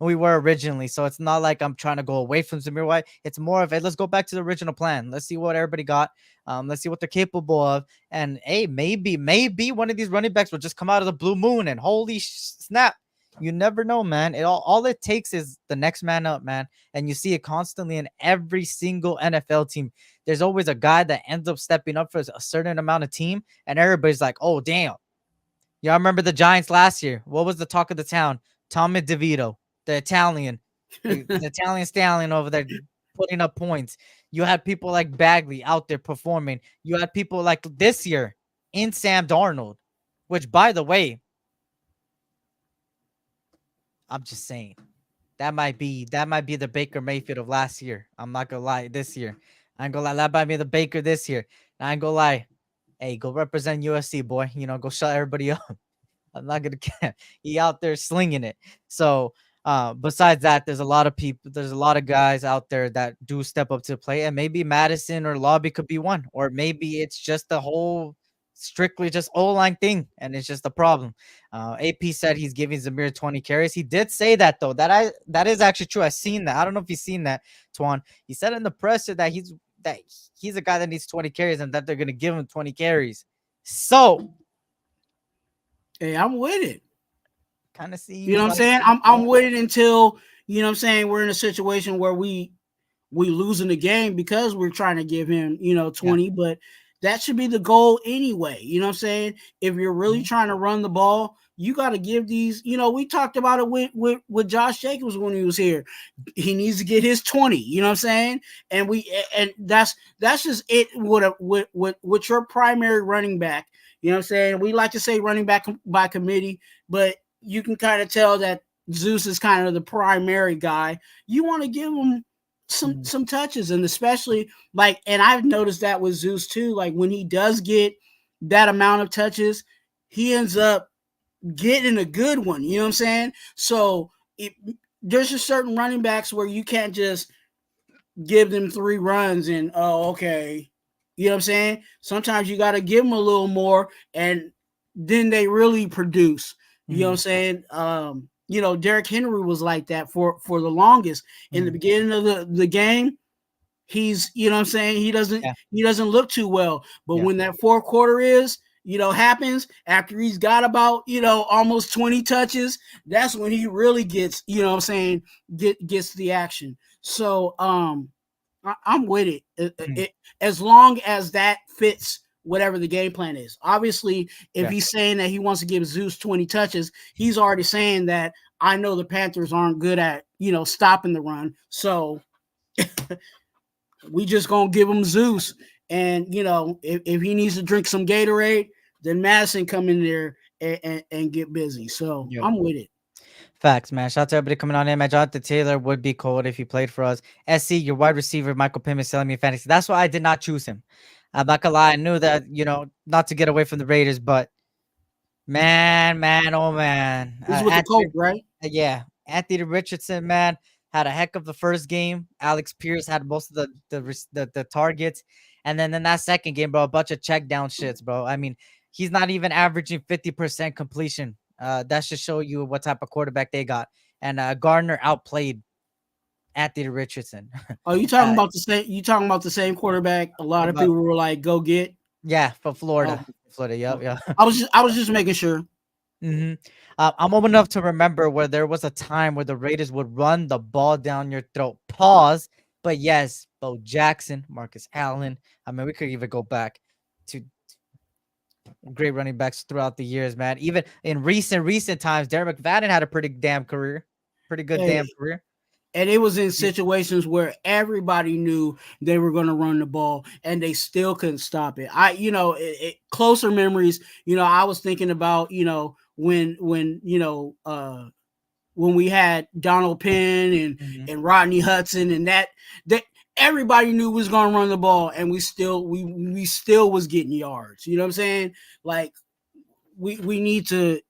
[SPEAKER 4] We were originally. So it's not like I'm trying to go away from Zamir White. It's more of, let's go back to the original plan. Let's see what everybody got. Let's see what they're capable of. And, hey, maybe one of these running backs will just come out of the blue moon. And holy snap. You never know, man. All it takes is the next man up, man. And you see it constantly in every single NFL team. There's always a guy that ends up stepping up for a certain amount of team, and everybody's like, oh, damn. Y'all remember the Giants last year? What was the talk of the town? Tommy DeVito, the Italian, the Italian stallion over there putting up points. You had people like Bagley out there performing. You had people like this year in Sam Darnold, which, by the way, I'm just saying that might be the Baker Mayfield of last year. I'm not gonna lie. This year, I ain't gonna lie. That might be the Baker this year. I ain't gonna lie. Hey, go represent USC, boy. Go shut everybody up. I'm not gonna care. He out there slinging it. So, besides that, there's a lot of people. There's a lot of guys out there that do step up to the plate, and maybe Madison or Lobby could be one, or maybe it's just the whole strictly just O-line thing, and it's just a problem. AP said he's giving Zamir 20 carries. He did say that, though. That is actually true. I've seen that. I don't know if you've seen that, Twuan. He said in the presser that he's a guy that needs 20 carries and that they're gonna give him 20 carries. So,
[SPEAKER 5] hey, I'm with it.
[SPEAKER 4] Kind of see.
[SPEAKER 5] You know what I'm saying? I'm with it until, you know what I'm saying, we're in a situation where we losing the game because we're trying to give him, 20, but that should be the goal anyway. You know what I'm saying? If you're really trying to run the ball, you got to give these, we talked about it with Josh Jacobs when he was here. He needs to get his 20, you know what I'm saying? And that's just it with your primary running back. You know what I'm saying? We like to say running back by committee, but you can kind of tell that Zeus is kind of the primary guy. You want to give him some touches, and especially and I've noticed that with Zeus too, like when he does get that amount of touches, he ends up getting a good one, you know what I'm saying? So there's just certain running backs where you can't just give them 3 runs and okay, you know what I'm saying? Sometimes you got to give them a little more, and then they really produce. You know what I'm saying? Derrick Henry was like that for the longest. In the beginning of the game, he's, you know what I'm saying, he doesn't look too well. But when that fourth quarter happens, after he's got about, almost 20 touches, that's when he really gets, you know what I'm saying, gets the action. So I'm with it. As long as that fits whatever the game plan is. Obviously, if he's saying that he wants to give Zeus 20 touches, he's already saying that I know the Panthers aren't good at, stopping the run. So we just going to give him Zeus. And, if he needs to drink some Gatorade, then Madison come in there and get busy. So I'm with it.
[SPEAKER 4] Facts, man. Shout out to everybody coming on in, man. Jonathan Taylor would be cold if he played for us. SC, your wide receiver, Michael Pittman, selling me in fantasy. That's why I did not choose him. I'm not gonna lie. I knew that, not to get away from the Raiders, but man, oh man.
[SPEAKER 5] He's with the Colts, right?
[SPEAKER 4] Yeah. Anthony Richardson, man, had a heck of the first game. Alex Pierce had most of the targets. And then in that second game, bro, a bunch of check down shits, bro. I mean, he's not even averaging 50% completion. That should show you what type of quarterback they got. And Gardner outplayed Anthony Richardson.
[SPEAKER 5] Oh, you talking about the same? You talking about the same quarterback? A lot of people were like, "Go get."
[SPEAKER 4] Yeah, for Florida. Florida. Yep.
[SPEAKER 5] I was just making sure.
[SPEAKER 4] hmm I'm old enough to remember where there was a time where the Raiders would run the ball down your throat. Pause. But yes, Bo Jackson, Marcus Allen. I mean, we could even go back to great running backs throughout the years, man. Even in recent times, Derek McFadden had a pretty damn career, pretty good damn
[SPEAKER 5] Hey,
[SPEAKER 4] career.
[SPEAKER 5] and it was in
[SPEAKER 4] Yeah.
[SPEAKER 5] situations where everybody knew they were going to run the ball and they still couldn't stop it. Closer memories, I was thinking about, when we had Donald Penn and
[SPEAKER 4] Mhm.
[SPEAKER 5] Rodney Hudson, and that everybody knew was going to run the ball, and we still was getting yards. You know what I'm saying? Like we need to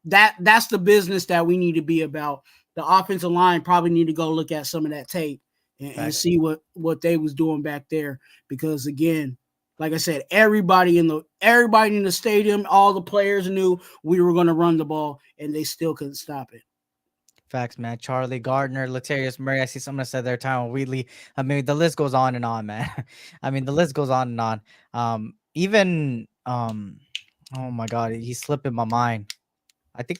[SPEAKER 5] that's the business that we need to be about. The offensive line probably need to go look at some of that tape and
[SPEAKER 4] Facts.
[SPEAKER 5] see what they was doing back there, because again, like I said, everybody in the stadium, all the players knew we were going to run the ball, and they still couldn't stop it.
[SPEAKER 4] Facts, man. Charlie Gardner, Latavius Murray. I see someone said their time Wheatley. I mean, the list goes on and on, man. I mean, the list goes on and on. Even oh my god, he's slipping my mind. I think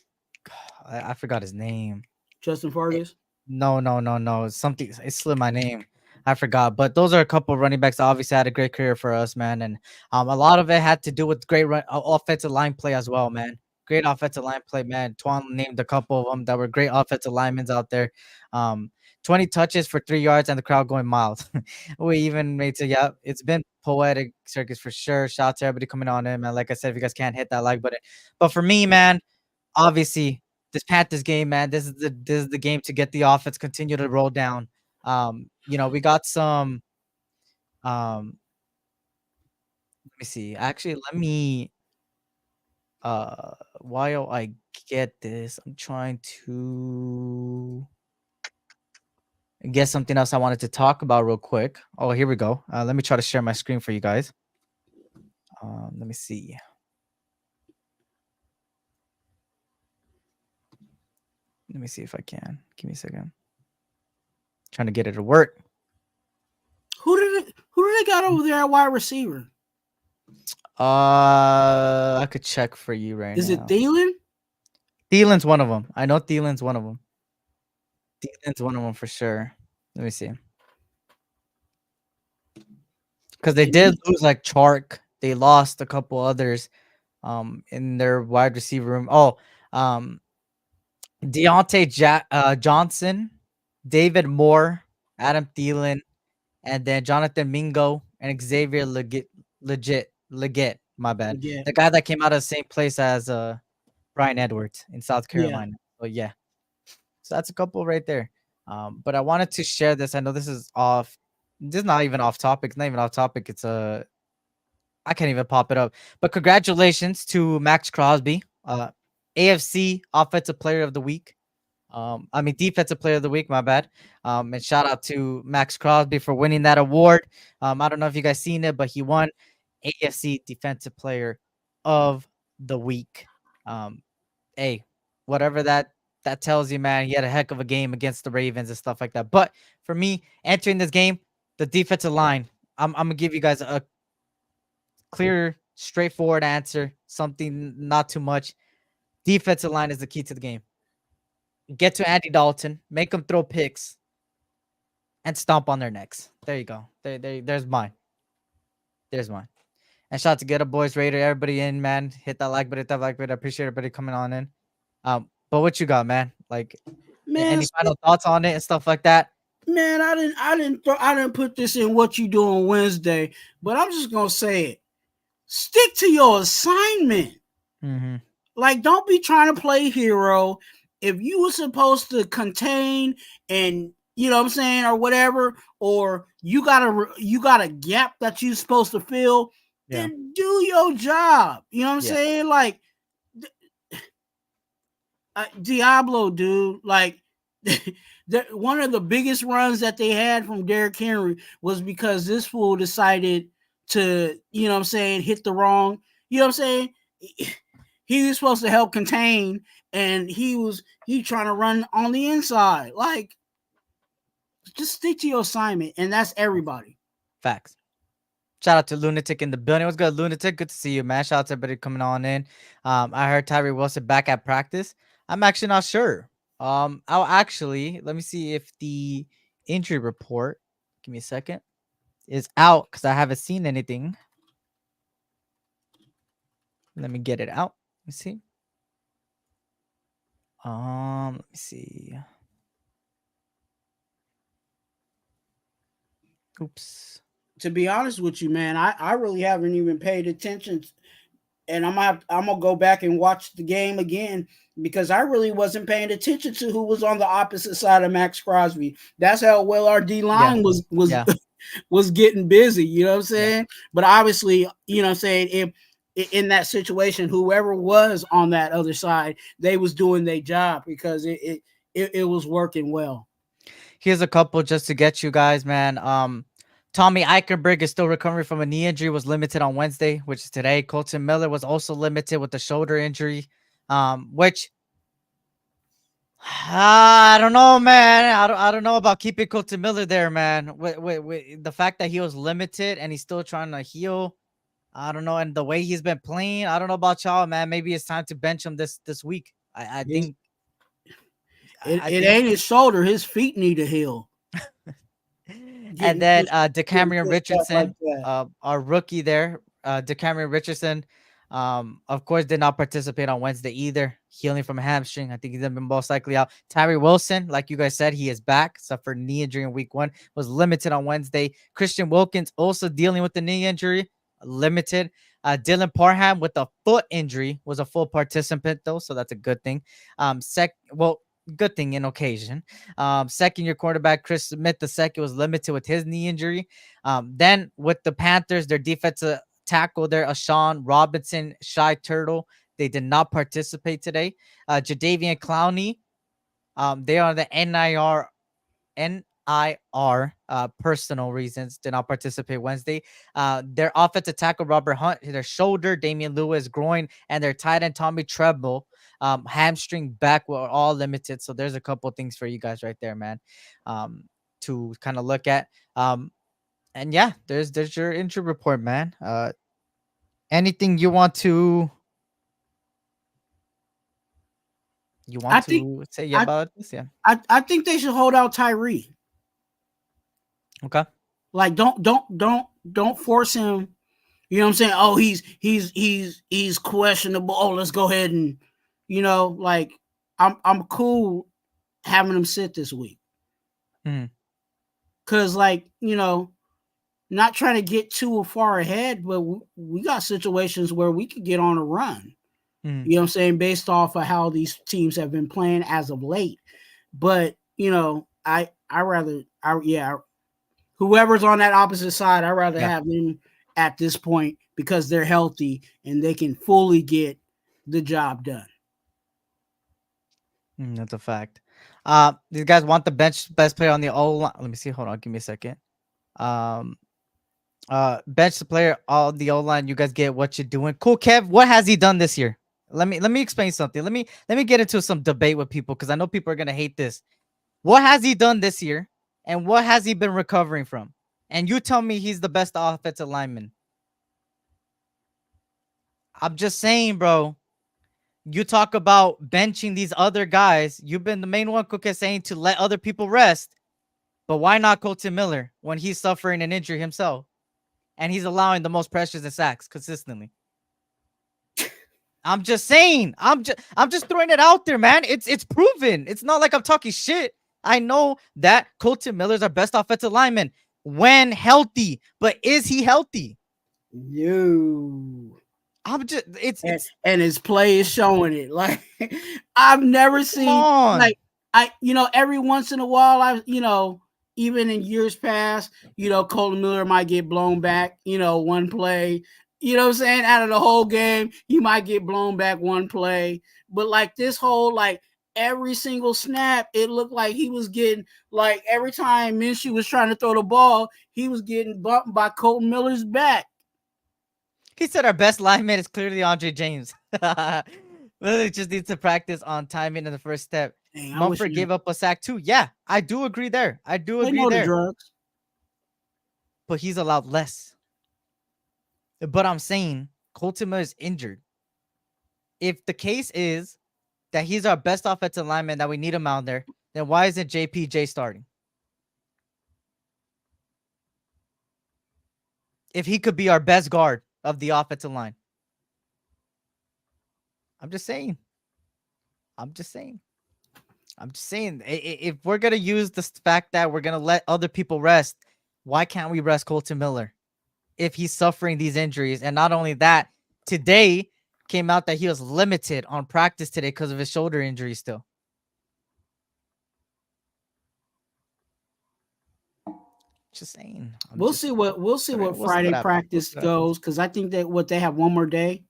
[SPEAKER 4] I forgot his name.
[SPEAKER 5] Justin Fargas.
[SPEAKER 4] No. Something it slipped my name. I forgot. But those are a couple of running backs that obviously had a great career for us, man. And a lot of it had to do with great offensive line play as well, man. Great offensive line play, man. Twuan named a couple of them that were great offensive linemen out there. Um, 20 touches for 3 yards and the crowd going mild. We even made to it's been poetic circus for sure. Shout out to everybody coming on in, man. Like I said, if you guys can't hit that like button. But for me, man, obviously this Panthers game, man, this is the game to get the offense continue to roll down. We got some let me see. Actually, let me while I get this, I'm trying to get something else I wanted to talk about real quick. Oh, here we go. Let me try to share my screen for you guys. Let me see. Let me see if I can. Give me a second. Trying to get it to work.
[SPEAKER 5] Who did they got over there at wide receiver?
[SPEAKER 4] I could check for you right
[SPEAKER 5] Is
[SPEAKER 4] now.
[SPEAKER 5] it Thielen?
[SPEAKER 4] Thielen's one of them. I know Thielen's one of them. Thielen's one of them for sure. Let me see. Because they did lose like Chark. They lost a couple others in their wide receiver room. Oh, Deontay Johnson, David Moore, Adam Thielen, and then Jonathan Mingo and Xavier Leggett. My bad.
[SPEAKER 5] Yeah.
[SPEAKER 4] The guy that came out of the same place as Brian Edwards in South
[SPEAKER 5] Yeah.
[SPEAKER 4] Carolina. So yeah. So that's a couple right there. But I wanted to share this. I know this is off. This is not even off topic. It's not even off topic. It's I can't even pop it up. But congratulations to Max Crosby, AFC Offensive Player of the Week. Defensive Player of the Week. My bad. And shout out to Max Crosby for winning that award. I don't know if you guys seen it, but he won AFC Defensive Player of the Week. Hey, whatever that tells you, man, he had a heck of a game against the Ravens and stuff like that. But for me, entering this game, the defensive line, I'm gonna give you guys a clear, straightforward answer. Something not too much. Defensive line is the key to the game. Get to Andy Dalton, make them throw picks, and stomp on their necks. There you go. There's mine. There's mine. And shout out to Get Up Boys, Raider, everybody in, man. Hit that like button, I appreciate everybody coming on in. But what you got, man? Like, any final thoughts on it and stuff like that?
[SPEAKER 5] Man, I didn't put this in what you do on Wednesday, but I'm just gonna say it. Stick to your assignment.
[SPEAKER 4] Mm-hmm.
[SPEAKER 5] Like, don't be trying to play hero. If you were supposed to contain and you know what I'm saying, or whatever, or you got a gap that you're supposed to fill, then do your job. You know what I'm saying? Like Diablo, dude. Like one of the biggest runs that they had from Derrick Henry was because this fool decided to, you know what I'm saying, hit the wrong. You know what I'm saying? He was supposed to help contain, and he trying to run on the inside. Like, just stick to your assignment, and that's everybody.
[SPEAKER 4] Facts. Shout out to Lunatic in the building. What's good, Lunatic? Good to see you, man. Shout out to everybody coming on in. I heard Tyree Wilson back at practice. I'm actually not sure. I'll actually let me see if the injury report. Give me a second. Is out because I haven't seen anything. Let me get it out. Let me see. Let me see. Oops.
[SPEAKER 5] To be honest with you, man, I really haven't even paid attention, and I'm gonna go back and watch the game again because I really wasn't paying attention to who was on the opposite side of Max Crosby. That's how well our D line was
[SPEAKER 4] Yeah.
[SPEAKER 5] was getting busy. You know what I'm saying? Yeah. But obviously, you know what I'm saying, if in that situation, whoever was on that other side, they was doing their job because it was working well.
[SPEAKER 4] Here's a couple just to get you guys, man. Tommy Eichenberg is still recovering from a knee injury, was limited on Wednesday, which is today. Colton Miller was also limited with a shoulder injury, which I don't know, man. I don't know about keeping Colton Miller there, man. With the fact that he was limited and he's still trying to heal, I don't know. And the way he's been playing, I don't know about y'all, man. Maybe it's time to bench him this week. I think
[SPEAKER 5] it ain't his shoulder. His feet need to heal.
[SPEAKER 4] And then DeCamerion Richardson, like our rookie there, DeCamerion Richardson, of course, did not participate on Wednesday either. Healing from a hamstring. I think he's been most likely out. Tyree Wilson, like you guys said, he is back. Suffered knee injury in week 1. Was limited on Wednesday. Christian Wilkins also dealing with the knee injury. Limited. Dylan Parham with a foot injury was a full participant though, so that's a good thing. Good thing in occasion. Second-year quarterback Chris Smith II was limited with his knee injury. Then with the Panthers, their defensive tackle there, Ashawn Robinson, Shy Turtle, they did not participate today. Jadeveon Clowney, they are the NIR personal reasons did not participate Wednesday. Their offensive tackle Robert Hunt, their shoulder, Damian Lewis groin, and their tight end Tommy Treble, hamstring back were all limited. So there's a couple things for you guys right there, man, to kind of look at. And yeah, there's your injury report, man. Anything you want to say about this? Yeah,
[SPEAKER 5] I think they should hold out Tyree.
[SPEAKER 4] Okay.
[SPEAKER 5] Like don't force him. You know what I'm saying? Oh, he's questionable. Oh, let's go ahead and, you know, like I'm cool having him sit this week. Cause like, you know, not trying to get too far ahead, but we got situations where we could get on a run. You know what I'm saying? Based off of how these teams have been playing as of late. But, you know, whoever's on that opposite side, I'd rather have them at this point because they're healthy and they can fully get the job done.
[SPEAKER 4] That's a fact. These guys want the bench best player on the O-line. Let me see. Hold on. Give me a second. Bench the player on the O-line. You guys get what you're doing. Cool, Kev. What has he done this year? Let me explain something. Let me get into some debate with people because I know people are gonna hate this. What has he done this year? And what has he been recovering from? And you tell me he's the best offensive lineman. I'm just saying, bro. You talk about benching these other guys. You've been the main one, Cook, is saying to let other people rest. But why not Colton Miller when he's suffering an injury himself? And he's allowing the most pressures and sacks consistently. I'm just saying. I'm just throwing it out there, man. It's proven. It's not like I'm talking shit. I know that Colton Miller's our best offensive lineman when healthy, but is he healthy?
[SPEAKER 5] No. And his play is showing it. Like I've never seen like every once in a while even in years past, Colton Miller might get blown back, one play. You know what I'm saying? Out of the whole game, he might get blown back one play. But like this whole every single snap, it looked like he was getting every time Minshew was trying to throw the ball, he was getting bumped by Colton Miller's back.
[SPEAKER 4] He said our best lineman is clearly Andre James. Really just needs to practice on timing in the first step. Mumford gave up a sack too. Yeah, I do agree there. I do agree there.
[SPEAKER 5] The drugs.
[SPEAKER 4] But he's allowed less. But I'm saying Colton Miller is injured. If the case is that he's our best offensive lineman, that we need him out there, then why isn't JPJ starting? If he could be our best guard of the offensive line. I'm just saying. If we're going to use the fact that we're going to let other people rest, why can't we rest Colton Miller if he's suffering these injuries? And not only that, today came out that he was limited on practice today because of his shoulder injury still. Just saying.
[SPEAKER 5] We'll see what Friday practice goes, because I think that they have one more day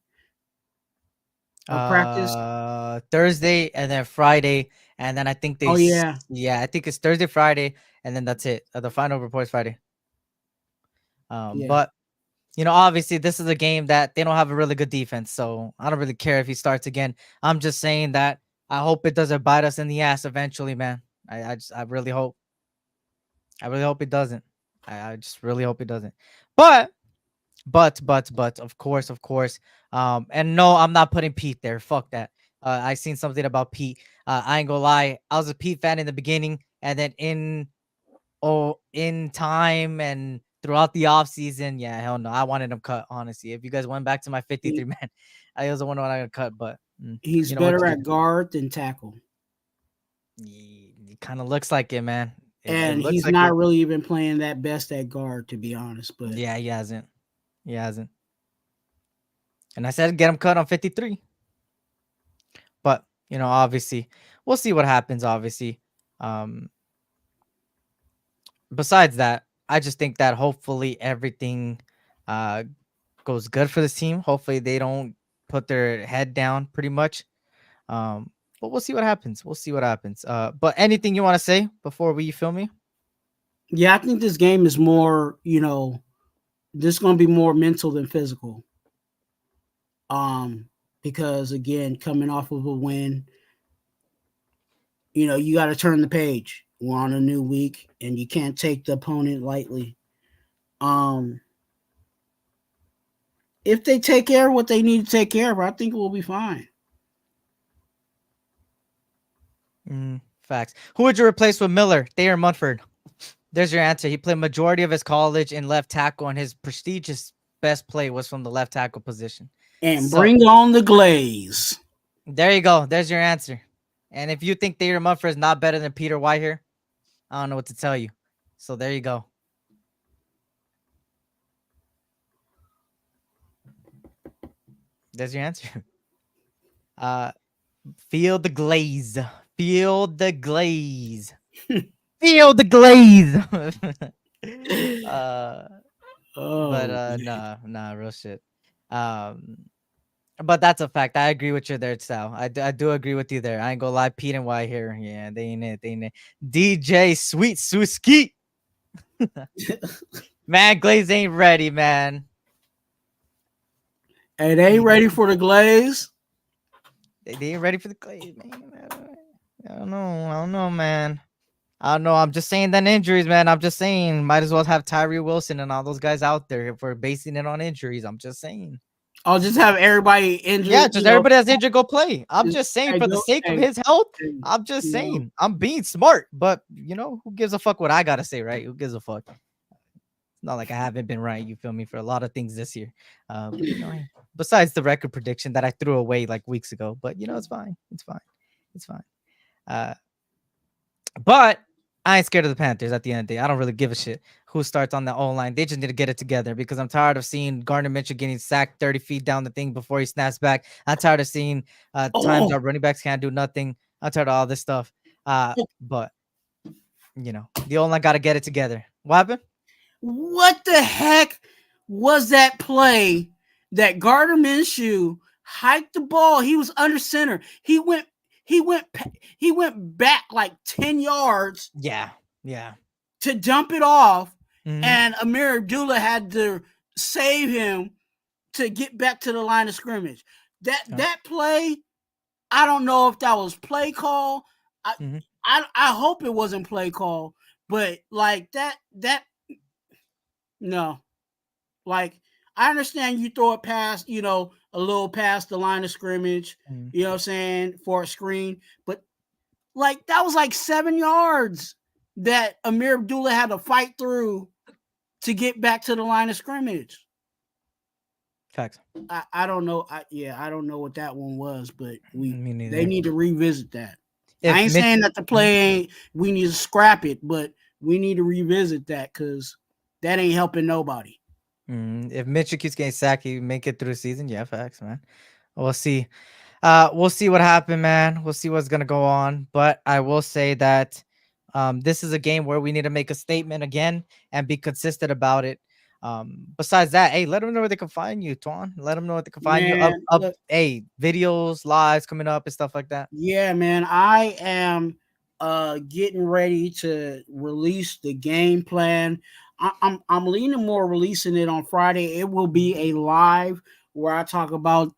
[SPEAKER 5] of practice.
[SPEAKER 4] Thursday and then Friday, and then I think they. I think it's Thursday, Friday, and then that's it. The final report's Friday. But obviously this is a game that they don't have a really good defense, so I don't really care if he starts again. I'm just saying that I hope it doesn't bite us in the ass eventually, man. I really hope. I really hope it doesn't. I just really hope it doesn't. But of course. And no, I'm not putting Pete there. Fuck that. I seen something about Pete. I ain't gonna lie. I was a Pete fan in the beginning, and then in time and throughout the offseason, yeah, hell no. I wanted him cut, honestly. If you guys went back to my 53 man, I was the one I got cut, but
[SPEAKER 5] he's better at guard than tackle.
[SPEAKER 4] He kind of looks like it, man.
[SPEAKER 5] And he's like not really even playing that best at guard, to be honest. But
[SPEAKER 4] yeah, he hasn't. And I said get him cut on 53. But obviously, we'll see what happens. Obviously, besides that, I just think that hopefully everything goes good for this team. Hopefully they don't put their head down pretty much. But we'll see what happens. But anything you want to say before we film me?
[SPEAKER 5] Yeah, I think this game is more, this is going to be more mental than physical. Because again, coming off of a win, you got to turn the page. We're on a new week, and you can't take the opponent lightly. If they take care of what they need to take care of, I think we'll be fine.
[SPEAKER 4] Facts. Who would you replace with Miller, Thayer Munford? There's your answer. He played majority of his college in left tackle, and his prestigious best play was from the left tackle position.
[SPEAKER 5] And bring on the glaze.
[SPEAKER 4] There you go. There's your answer. And if you think Thayer Munford is not better than Peter White here, I don't know what to tell you. So there you go. There's your answer. Feel the glaze. Feel the glaze. Feel the glaze. Nah, real shit. But that's a fact. I agree with you there, Sal. I do agree with you there. I ain't gonna lie, Pete and White here. Yeah, they ain't it. DJ Sweet Suski. Man, Glaze ain't ready, man.
[SPEAKER 5] Hey, they ain't ready for the glaze.
[SPEAKER 4] They ain't ready for the glaze, man. I don't know, man. I don't know. I'm just saying that injuries, man. I'm just saying, might as well have Tyree Wilson and all those guys out there if we're basing it on injuries. I'm just saying.
[SPEAKER 5] I'll just have everybody injured.
[SPEAKER 4] Yeah, just everybody that's injured go play. I'm just saying for the sake of his health. I'm just saying. I'm being smart, but who gives a fuck what I gotta say, right? Who gives a fuck? It's not like I haven't been right, you feel me, for a lot of things this year. But, besides the record prediction that I threw away like weeks ago, but it's fine. It's fine. But I ain't scared of the Panthers at the end of the day. I don't really give a shit who starts on the O-line. They just need to get it together because I'm tired of seeing Gardner Minshew getting sacked 30 feet down the thing before he snaps back. I'm tired of seeing times our running backs can't do nothing. I'm tired of all this stuff. But, the O-line got to get it together. What happened?
[SPEAKER 5] What the heck was that play that Gardner Minshew hiked the ball? He was under center. He went back like 10 yards.
[SPEAKER 4] Yeah.
[SPEAKER 5] To dump it off, and Amir Abdullah had to save him to get back to the line of scrimmage. That play, I don't know if that was play call. I hope it wasn't play call, but like that no. Like, I understand you throw it past, a little past the line of scrimmage, you know what I'm saying, for a screen. But, that was 7 yards that Amir Abdullah had to fight through to get back to the line of scrimmage.
[SPEAKER 4] Facts.
[SPEAKER 5] I don't know. I don't know what that one was, but they need to revisit that. I ain't saying that the play we need to scrap it, but we need to revisit that because that ain't helping nobody.
[SPEAKER 4] If Mitchell keeps getting sacked, he make it through the season. Yeah, facts, man. We'll see. We'll see what happened, man. We'll see what's gonna go on. But I will say that this is a game where we need to make a statement again and be consistent about it. Besides that, hey, let them know where they can find you, Twuan. Let them know where they can find you. Look, hey, videos, lives coming up and stuff like that.
[SPEAKER 5] Yeah, man. I am getting ready to release the game plan. I'm leaning more releasing it on Friday. It will be a live where I talk about,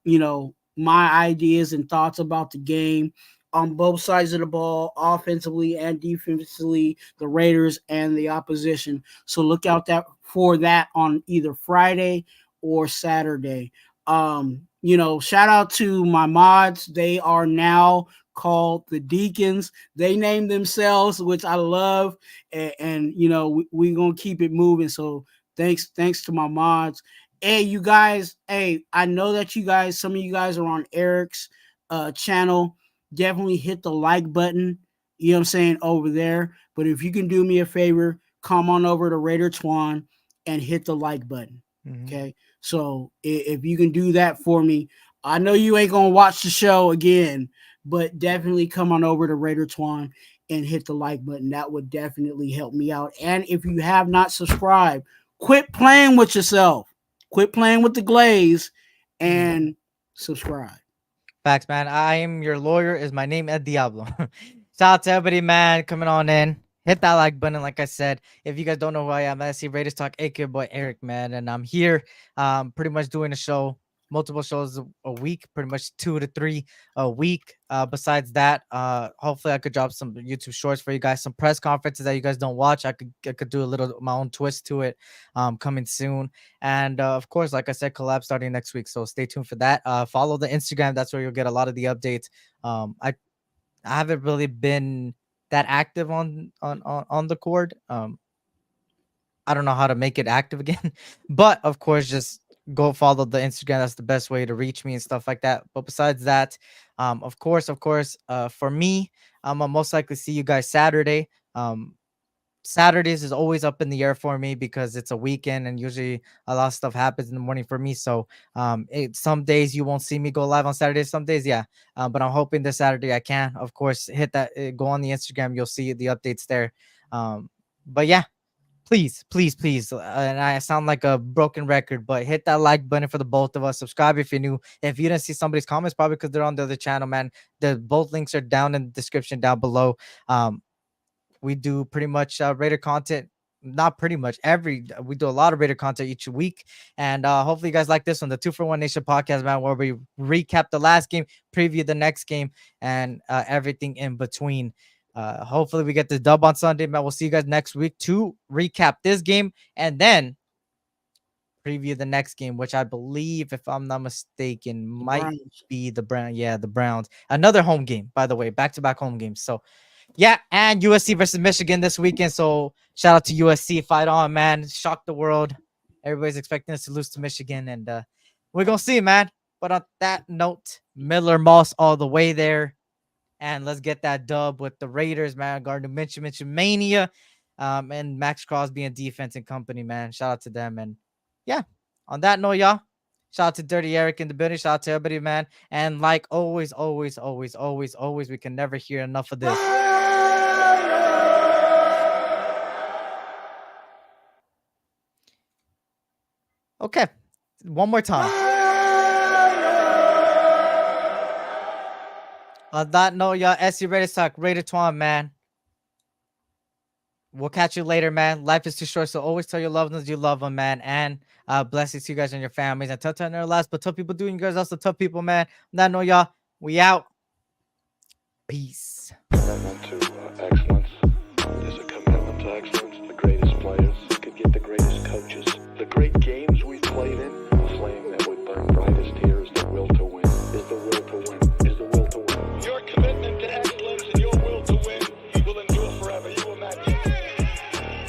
[SPEAKER 5] my ideas and thoughts about the game on both sides of the ball, offensively and defensively, the Raiders and the opposition. So look out for that on either Friday or Saturday. Shout out to my mods. They are now called the Deacons. They named themselves, which I love, and we're gonna keep it moving. So thanks to my mods. Hey, you guys. Hey, I know that some of you guys are on Eric's channel. Definitely hit the like button. You know what I'm saying, over there. But if you can do me a favor, come on over to Raider Twuan and hit the like button. Okay. So if you can do that for me, I know you ain't gonna watch the show again, but definitely come on over to Raider Twuan and hit the like button. That would definitely help me out. And if you have not subscribed, quit playing with yourself. Quit playing with the glaze and subscribe.
[SPEAKER 4] Facts, man. I am your lawyer. Is my name Ed Diablo? Shout out to everybody, man, coming on in. Hit that like button, like I said. If you guys don't know who I am, I see Raiders Talk, aka boy Eric, man, and I'm here, pretty much doing a show, multiple shows a week, pretty much 2 to 3 a week. Besides that, hopefully I could drop some YouTube shorts for you guys, some press conferences that you guys don't watch. I could do a little my own twist to it, coming soon. And of course, like I said, collab starting next week. So stay tuned for that. Follow the Instagram. That's where you'll get a lot of the updates. I haven't really been that active on the cord. I don't know how to make it active again, but of course, just go follow the Instagram. That's the best way to reach me and stuff like that. But besides that, of course, for me, I'll most likely see you guys Saturday. Saturdays is always up in the air for me because it's a weekend and usually a lot of stuff happens in the morning for me. So some days you won't see me go live on Saturdays. Some days, yeah. But I'm hoping this Saturday I can. Of course, hit that. Go on the Instagram. You'll see the updates there. But yeah, please. And I sound like a broken record, but hit that like button for the both of us. Subscribe if you're new. If you didn't see somebody's comments, probably because they're on the other channel, man. Both links are down in the description down below. We do pretty much Raider content, not pretty much we do a lot of Raider content each week. And hopefully you guys like this one, the 2-for-1 Nation podcast, man, where we recap the last game, preview the next game, and everything in between. Hopefully we get the dub on Sunday, man. We'll see you guys next week to recap this game and then preview the next game, which I believe, if I'm not mistaken, might be the Browns. Yeah, the Browns. Another home game, by the way, back-to-back home games. So yeah, and USC versus Michigan this weekend. So shout out to USC. Fight on, man. Shock the world. Everybody's expecting us to lose to Michigan, and we're going to see, man. But on that note, Miller Moss all the way there. And let's get that dub with the Raiders, man. Gardner Minshew Mania, and Max Crosby and defense and company, man. Shout out to them. And yeah, on that note, y'all, shout out to Dirty Eric in the building. Shout out to everybody, man. And like always, we can never hear enough of this. Okay, one more time. On that note, y'all, SC Raider Talk, Raider Twuan, man. We'll catch you later, man. Life is too short, so always tell your loved ones you love them, man. And blessings to you guys and your families. And tell never last, but tell people doing you guys also tough people, man. On that note, y'all, we out. Peace.
[SPEAKER 3] Commitment to excellence. There's a commitment to excellence. The greatest players could get the greatest coaches. The great game